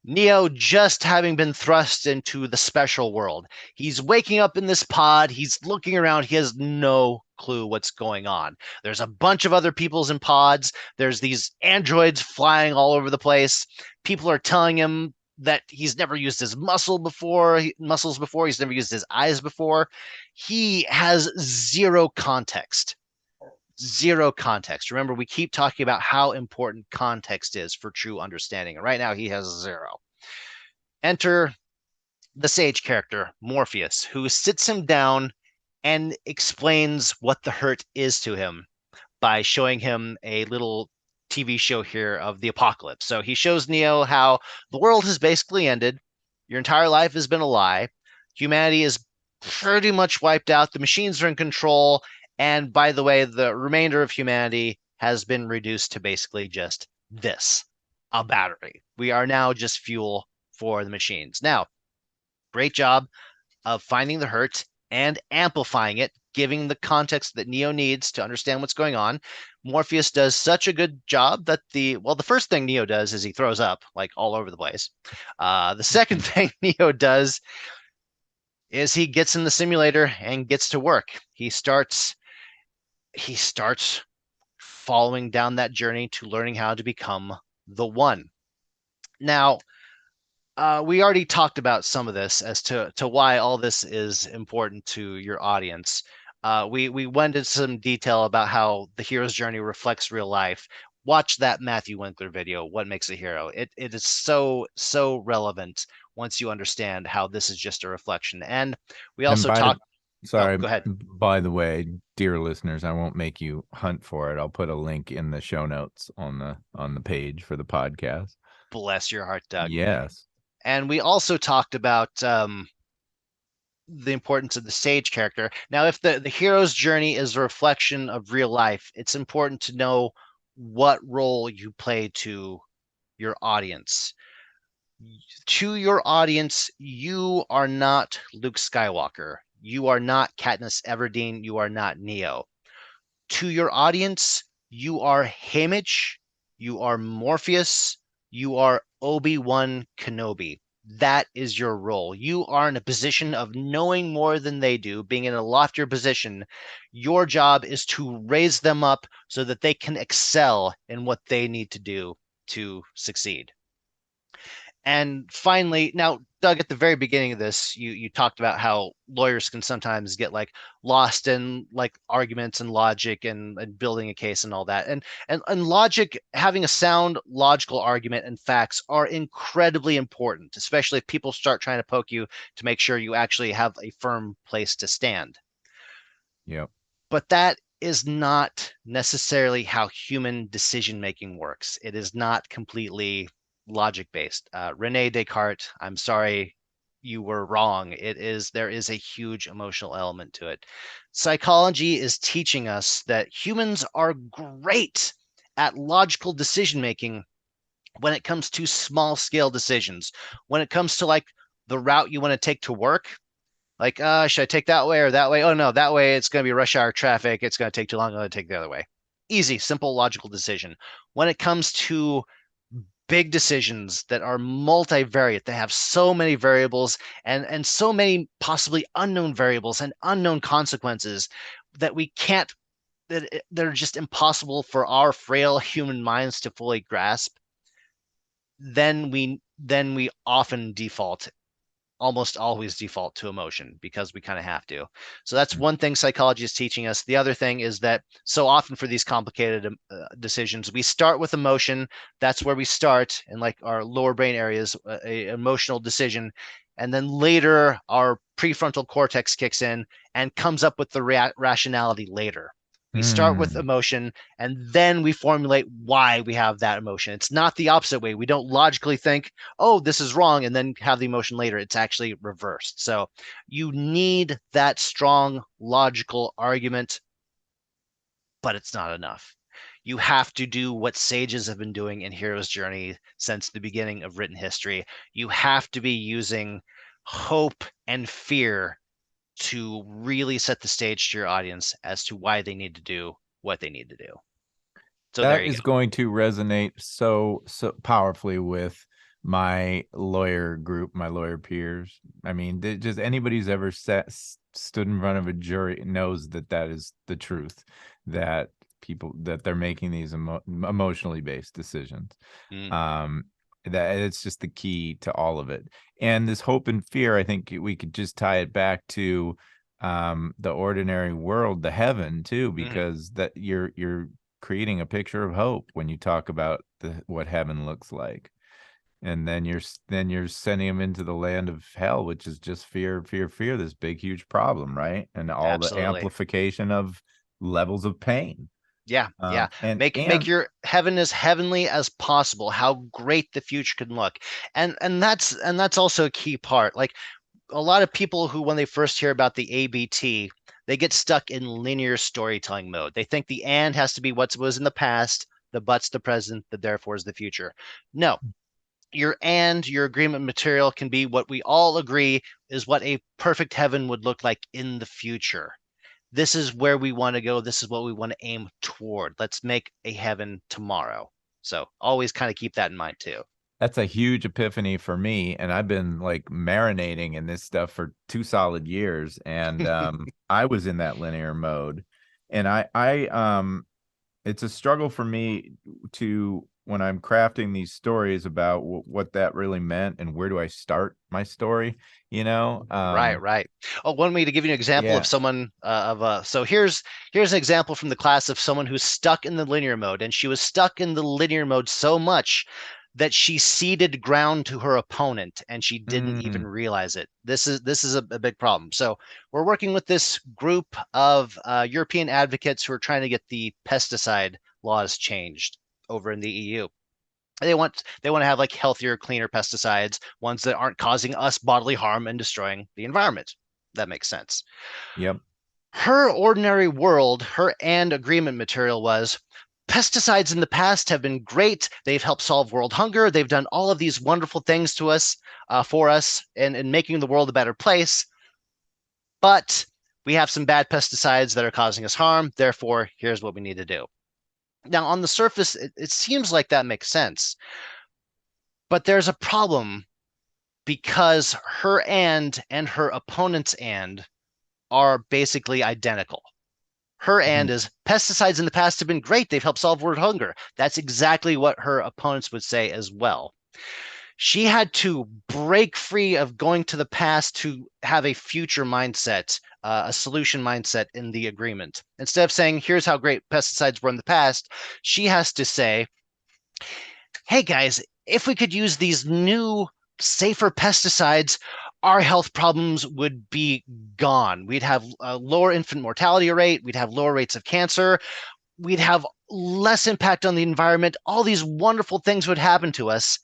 Neo just having been thrust into the special world. He's waking up in this pod. He's looking around. He has no clue what's going on. There's a bunch of other people's in pods. There's these androids flying all over the place. People are telling him that he's never used his muscles before. He's never used his eyes before. He has zero context. Zero context. Remember, we keep talking about how important context is for true understanding. And right now, he has zero. Enter the sage character, Morpheus, who sits him down and explains what the hurt is to him by showing him a little TV show here of the apocalypse. So he shows Neo how the world has basically ended. Your entire life has been a lie. Humanity is pretty much wiped out. The machines are in control. And by the way, the remainder of humanity has been reduced to basically just this, a battery. We are now just fuel for the machines. Now, great job of finding the hurt and amplifying it, giving the context that Neo needs to understand what's going on. Morpheus does such a good job that the first thing Neo does is he throws up like all over the place. The second thing Neo does is he gets in the simulator and gets to work. He starts following down that journey to learning how to become the one. Now, we already talked about some of this as to why all this is important to your audience. We went into some detail about how the hero's journey reflects real life. Watch that Matthew Winkler video, What Makes a Hero. It is so relevant once you understand how this is just a reflection. And we And also talked. Oh, sorry, go ahead. by the way, dear listeners, I won't make you hunt for it. I'll put a link in the show notes on the page for the podcast. Bless your heart, Doug. Yes. And we also talked about the importance of the sage character. Now, if the hero's journey is a reflection of real life, it's important to know what role you play to your audience. To your audience, you are not Luke Skywalker. You are not Katniss Everdeen. You are not Neo. To your audience, you are Haymitch. You are Morpheus. You are Obi-Wan Kenobi. That is your role. You are in a position of knowing more than they do, being in a loftier position. Your job is to raise them up so that they can excel in what they need to do to succeed. And finally, now, Doug, at the very beginning of this, you talked about how lawyers can sometimes get like lost in like arguments and logic and building a case and all that. And logic, having a sound logical argument and facts are incredibly important, especially if people start trying to poke you to make sure you actually have a firm place to stand. Yep. But that is not necessarily how human decision making works. It is not completely logic based. Rene Descartes, I'm sorry, you were wrong. There is a huge emotional element to it. Psychology is teaching us that humans are great at logical decision making when it comes to small scale decisions. When it comes to like the route you want to take to work, like, should I take that way or that way? Oh no, that way it's going to be rush hour traffic. It's going to take too long. I'm going to take the other way. Easy, simple, logical decision. When it comes to big decisions that are multivariate, they have so many variables and so many possibly unknown variables and unknown consequences that we can't, they're just impossible for our frail human minds to fully grasp. then we often default, almost always default to emotion because we kind of have to. So that's one thing psychology is teaching us. The other thing is that so often for these complicated decisions, we start with emotion. That's where we start in like our lower brain areas, a emotional decision. And then later our prefrontal cortex kicks in and comes up with the rationality later. We start with Hmm. emotion and then we formulate why we have that emotion. It's not the opposite way. We don't logically think, oh, this is wrong, and then have the emotion later. It's actually reversed. So you need that strong logical argument, but it's not enough. You have to do what sages have been doing in Hero's Journey since the beginning of written history. You have to be using hope and fear to really set the stage to your audience as to why they need to do what they need to do. So there That you is go. going to resonate so powerfully with my lawyer group, my lawyer peers. I mean, just anybody who's ever stood in front of a jury knows that that is the truth, that people that they're making these emotionally based decisions. Mm, Um, that it's just the key to all of it. And this hope and fear, I think we could just tie it back to the ordinary world, the heaven too, mhm. because that you're creating a picture of hope when you talk about what heaven looks like, and then you're sending them into the land of hell, which is just fear, fear, fear, this big huge problem, right? And all the Absolutely. amplification of levels of pain. Yeah, yeah. Make And your heaven as heavenly as possible. How great the future can look. And that's also a key part. Like a lot of people who when they first hear about the ABT, they get stuck in linear storytelling mode. They think the and has to be what was in the past, the but's the present, the therefore is the future. No, your agreement material can be what we all agree is what a perfect heaven would look like in the future. This is where we want to go. This is what we want to aim toward. Let's make a heaven tomorrow. So always kind of keep that in mind too. that's a huge epiphany for me, and I've been like marinating in this stuff for 2 solid years, and I was in that linear mode, and I it's a struggle for me to when I'm crafting these stories about what that really meant and where do I start my story, you know? Right, right. Oh, one way to give you an example of Yeah. someone so here's an example from the class of someone who's stuck in the linear mode, and she was stuck in the linear mode so much that she ceded ground to her opponent and she didn't even Mm, realize it. This is a big problem. So we're working with this group of European advocates who are trying to get the pesticide laws changed over in the EU. They want to have like healthier, cleaner pesticides, ones that aren't causing us bodily harm and destroying the environment. That makes sense. yep. Her ordinary world, her and agreement material was pesticides in the past have been great. They've helped solve world hunger. They've done all of these wonderful things to us, for us, and making the world a better place. But we have some bad pesticides that are causing us harm. Therefore, here's what we need to do. Now, on the surface, it seems like that makes sense, but there's a problem because her and her opponent's and are basically identical. Her and Mm, is pesticides in the past have been great. They've helped solve world hunger. That's exactly what her opponents would say as well. She had to break free of going to the past to have a future mindset, a solution mindset in the agreement. Instead of saying, here's how great pesticides were in the past, she has to say, hey guys, if we could use these new, safer pesticides, our health problems would be gone. We'd have a lower infant mortality rate, we'd have lower rates of cancer, we'd have less impact on the environment. All these wonderful things would happen to us.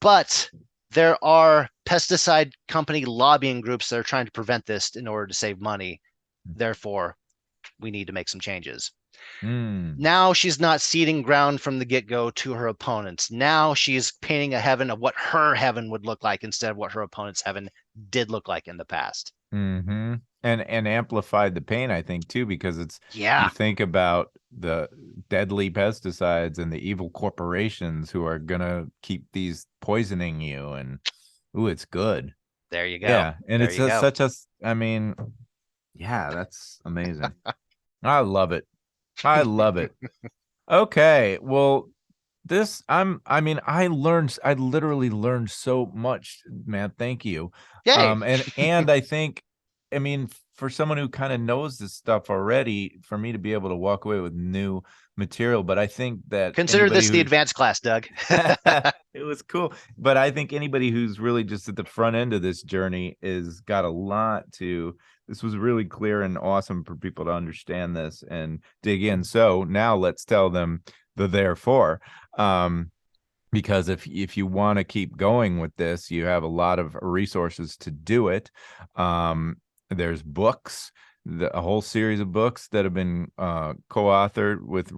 But there are pesticide company lobbying groups that are trying to prevent this in order to save money. Therefore, we need to make some changes. mm, Now she's not ceding ground from the get go to her opponents. Now she's painting a heaven of what her heaven would look like instead of what her opponent's heaven did look like in the past. mm-hmm. And amplified the pain, I think, too, because it's you Yeah, think about the deadly pesticides and the evil corporations who are gonna keep these poisoning you, and ooh, it's good. there you go. Yeah, and There it's you go. such a, I mean, yeah, that's amazing. I love it. I love it. Okay, well, I mean, I literally learned so much, man. Thank you. Yay. And I think, I mean, for someone who kind of knows this stuff already, for me to be able to walk away with new material, but I think that Consider anybody this the who's advanced class, Doug. it was cool. But I think anybody who's really just at the front end of this journey is got a lot to. This was really clear and awesome for people to understand this and dig in. So now let's tell them the therefore. Um, because if you want to keep going with this, you have a lot of resources to do it. There's books, a whole series of books that have been co-authored with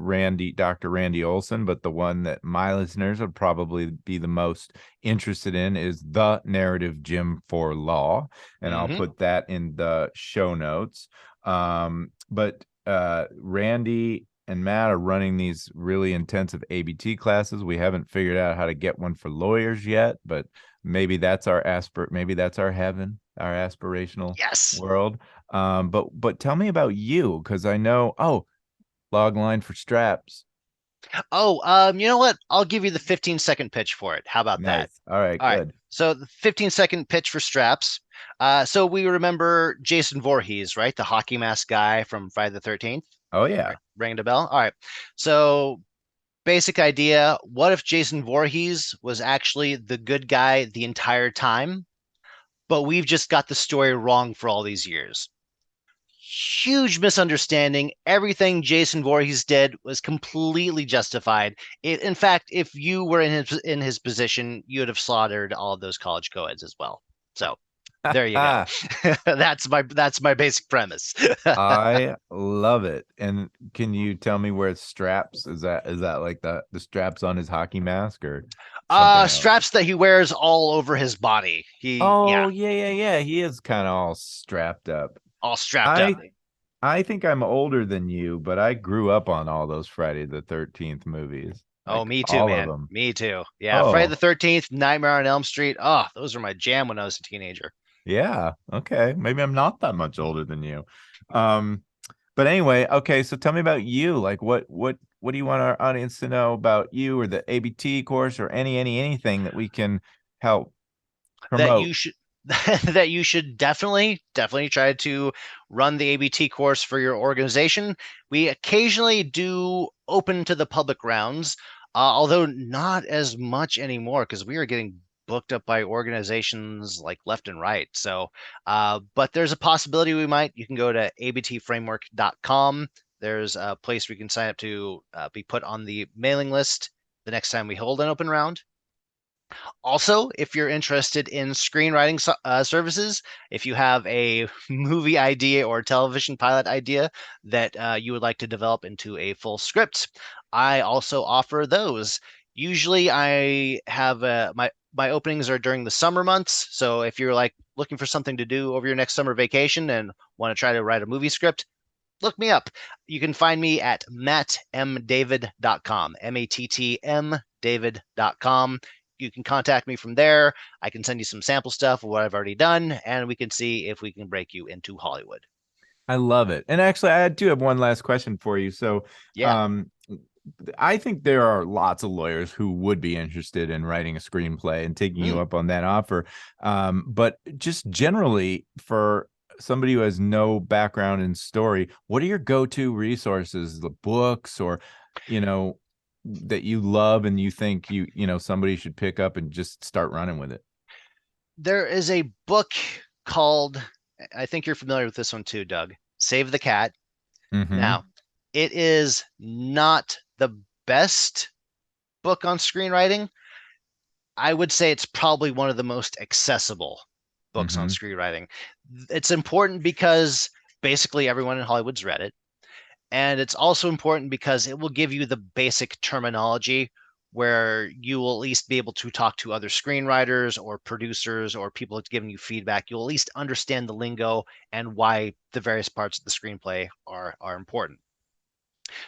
Dr. Randy Olson, but the one that my listeners would probably be the most interested in is The Narrative Gym for Law, and I'll Hmm. put that in the show notes. But Randy and Matt are running these really intensive ABT classes. We haven't figured out how to get one for lawyers yet, but maybe that's maybe that's our heaven, our aspirational Yes. world. But tell me about you, because I know, log line for straps. Oh, you know what? I'll give you the 15-second pitch for it. How about that? Nice. All right, All right. good. So the 15-second pitch for straps. So we remember Jason Voorhees, right? The hockey mask guy from Friday the 13th. Oh yeah. Ringing a bell? All right. So basic idea, what if Jason Voorhees was actually the good guy the entire time, but we've just got the story wrong for all these years? Huge misunderstanding. Everything Jason Voorhees did was completely justified. In fact, if you were in his position, you would have slaughtered all of those college co-eds as well. So there you go. That's my basic premise. I love it. And can you tell me where straps is that like the straps on his hockey mask or something else? Straps that he wears all over his body. Yeah, Oh, yeah, yeah, yeah. He is kind of all strapped up. all strapped up. I I think I'm older than you, but I grew up on all those Friday the 13th movies, Oh, like me too, all of man. them. Me too. Yeah, Friday the Oh, 13th, Nightmare on Elm Street. Oh, those were my jam when I was a teenager. yeah. Okay. Maybe I'm not that much older than you. Um, but anyway, okay, so tell me about you. Like what do you want our audience to know about you or the ABT course or anything that we can help That promote? you should that you should definitely try to run the ABT course for your organization. We occasionally do open to the public rounds, although not as much anymore because we are getting booked up by organizations like left and right. So, but there's a possibility you can go to abtframework.com. There's a place where you can sign up to be put on the mailing list the next time we hold an open round. Also, if you're interested in screenwriting services, if you have a movie idea or television pilot idea that you would like to develop into a full script, I also offer those. Usually, I have my openings are during the summer months. So if you're like looking for something to do over your next summer vacation and want to try to write a movie script, look me up. You can find me at mattmdavid.com, mattmdavid.com. You can contact me from there. I can send you some sample stuff of what I've already done, and we can see if we can break you into Hollywood. I love it. And actually, I do have one last question for you. So, Yeah. um, I think there are lots of lawyers who would be interested in writing a screenplay and taking you Mm. up on that offer. But just generally, for somebody who has no background in story, what are your go-to resources, the books or, you know, that you love and you think somebody should pick up and just start running with it? There is a book called, I think you're familiar with this one too, Doug, Save the Cat. Mm-hmm. Now, it is not the best book on screenwriting. I would say it's probably one of the most accessible books on Mm-hmm. screenwriting. It's important because basically everyone in Hollywood's read it. And it's also important because it will give you the basic terminology where you will at least be able to talk to other screenwriters or producers or people giving you feedback. You'll at least understand the lingo and why the various parts of the screenplay are important.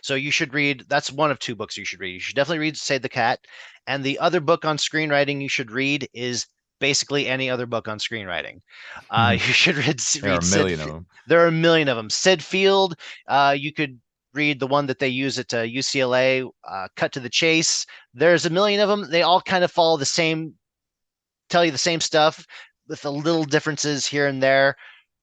So you should read, that's one of two books you should read. You should definitely read Save the Cat. And the other book on screenwriting you should read is basically any other book on screenwriting. You should read, There are a Sid. million of them. There are a million of them. Sid Field. You could read the one that they use at UCLA, Cut to the Chase. There's a million of them. They all kind of follow the same, tell you the same stuff with a little differences here and there.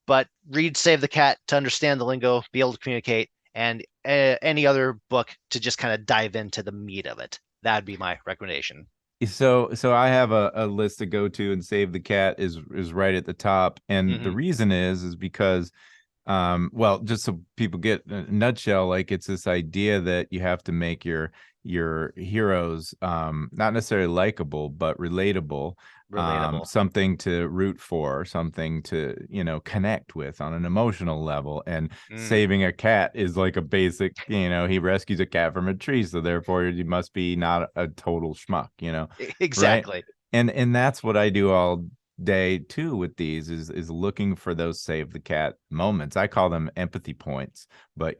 But read Save the Cat to understand the lingo, be able to communicate, and any other book to just kind of dive into the meat of it. That'd be my recommendation. So I have a list to go to, and Save the Cat is right at the top. And the reason is because well, just so people get a nutshell, like it's this idea that you have to make your heroes not necessarily likable but relatable, something to root for, something to connect with on an emotional level. And saving a cat is like a basic, he rescues a cat from a tree, so therefore you must be not a total schmuck, Exactly. right? And that's what I do all day too with these, is looking for those save the cat moments. I call them empathy points, but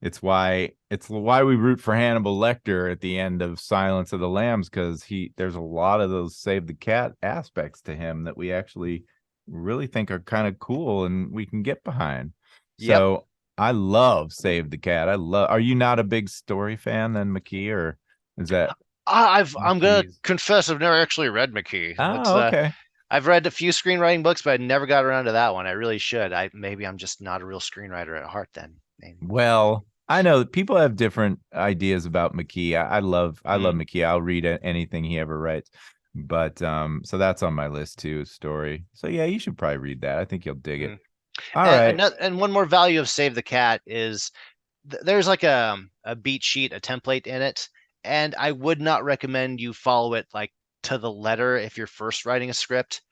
it's why we root for Hannibal Lecter at the end of Silence of the Lambs, because there's a lot of those save the cat aspects to him that we actually really think are kind of cool and we can get behind. Yep. So I love Save the Cat. Are you not a big story fan then, McKee, or is that I'm gonna confess I've never actually read McKee. Oh, okay. I've read a few screenwriting books, but I never got around to that one. I really should. Maybe I'm just not a real screenwriter at heart then. Maybe. Well, I know people have different ideas about McKee. I love McKee. I'll read anything he ever writes. But so that's on my list too, story. So yeah, you should probably read that. I think you'll dig it. All right. And one more value of Save the Cat is there's like a beat sheet, a template in it, and I would not recommend you follow it like to the letter if you're first writing a script.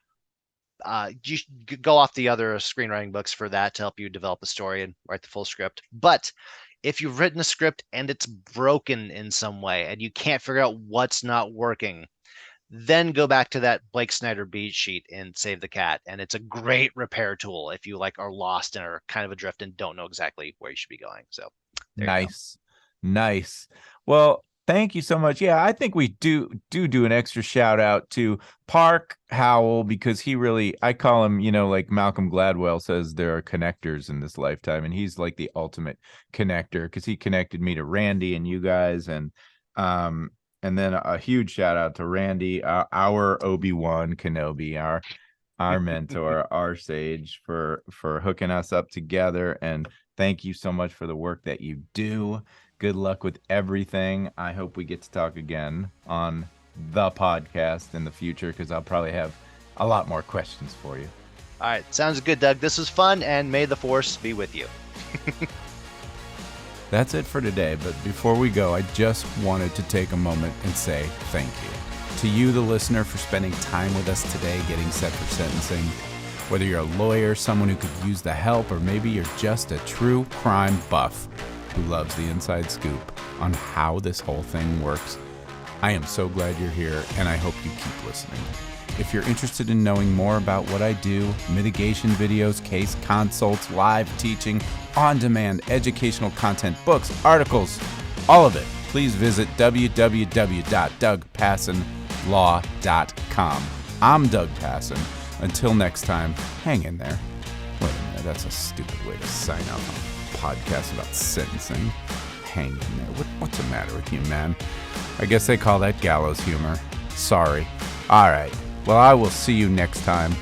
You should go off the other screenwriting books for that to help you develop a story and write the full script. But if you've written a script and it's broken in some way and you can't figure out what's not working, then go back to that Blake Snyder beat sheet and Save the Cat. And it's a great repair tool if you like are lost and are kind of adrift and don't know exactly where you should be going. So nice. Well, thank you so much. Yeah, I think we do an extra shout out to Park Howell, because he really, I call him, like Malcolm Gladwell says, there are connectors in this lifetime, and he's like the ultimate connector, because he connected me to Randy and you guys, and then a huge shout out to Randy, our Obi-Wan Kenobi, our mentor, our sage, for hooking us up together. And thank you so much for the work that you do. Good luck with everything. I hope we get to talk again on the podcast in the future, because I'll probably have a lot more questions for you. All right. Sounds good, Doug. This was fun, and may the Force be with you. That's it for today, but before we go, I just wanted to take a moment and say thank you to you, the listener, for spending time with us today, getting set for sentencing. Whether you're a lawyer, someone who could use the help, or maybe you're just a true crime buff who loves the inside scoop on how this whole thing works, I am so glad you're here, and I hope you keep listening. If you're interested in knowing more about what I do, mitigation videos, case consults, live teaching, on-demand educational content, books, articles, all of it, please visit www.dougpassonlaw.com. I'm Doug Passon. Until next time, hang in there. Wait a minute, that's a stupid way to sign out on a podcast about sentencing. Hang in there. What's the matter with you, man? I guess they call that gallows humor. Sorry. All right. Well, I will see you next time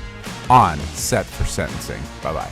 on Set for Sentencing. Bye-bye.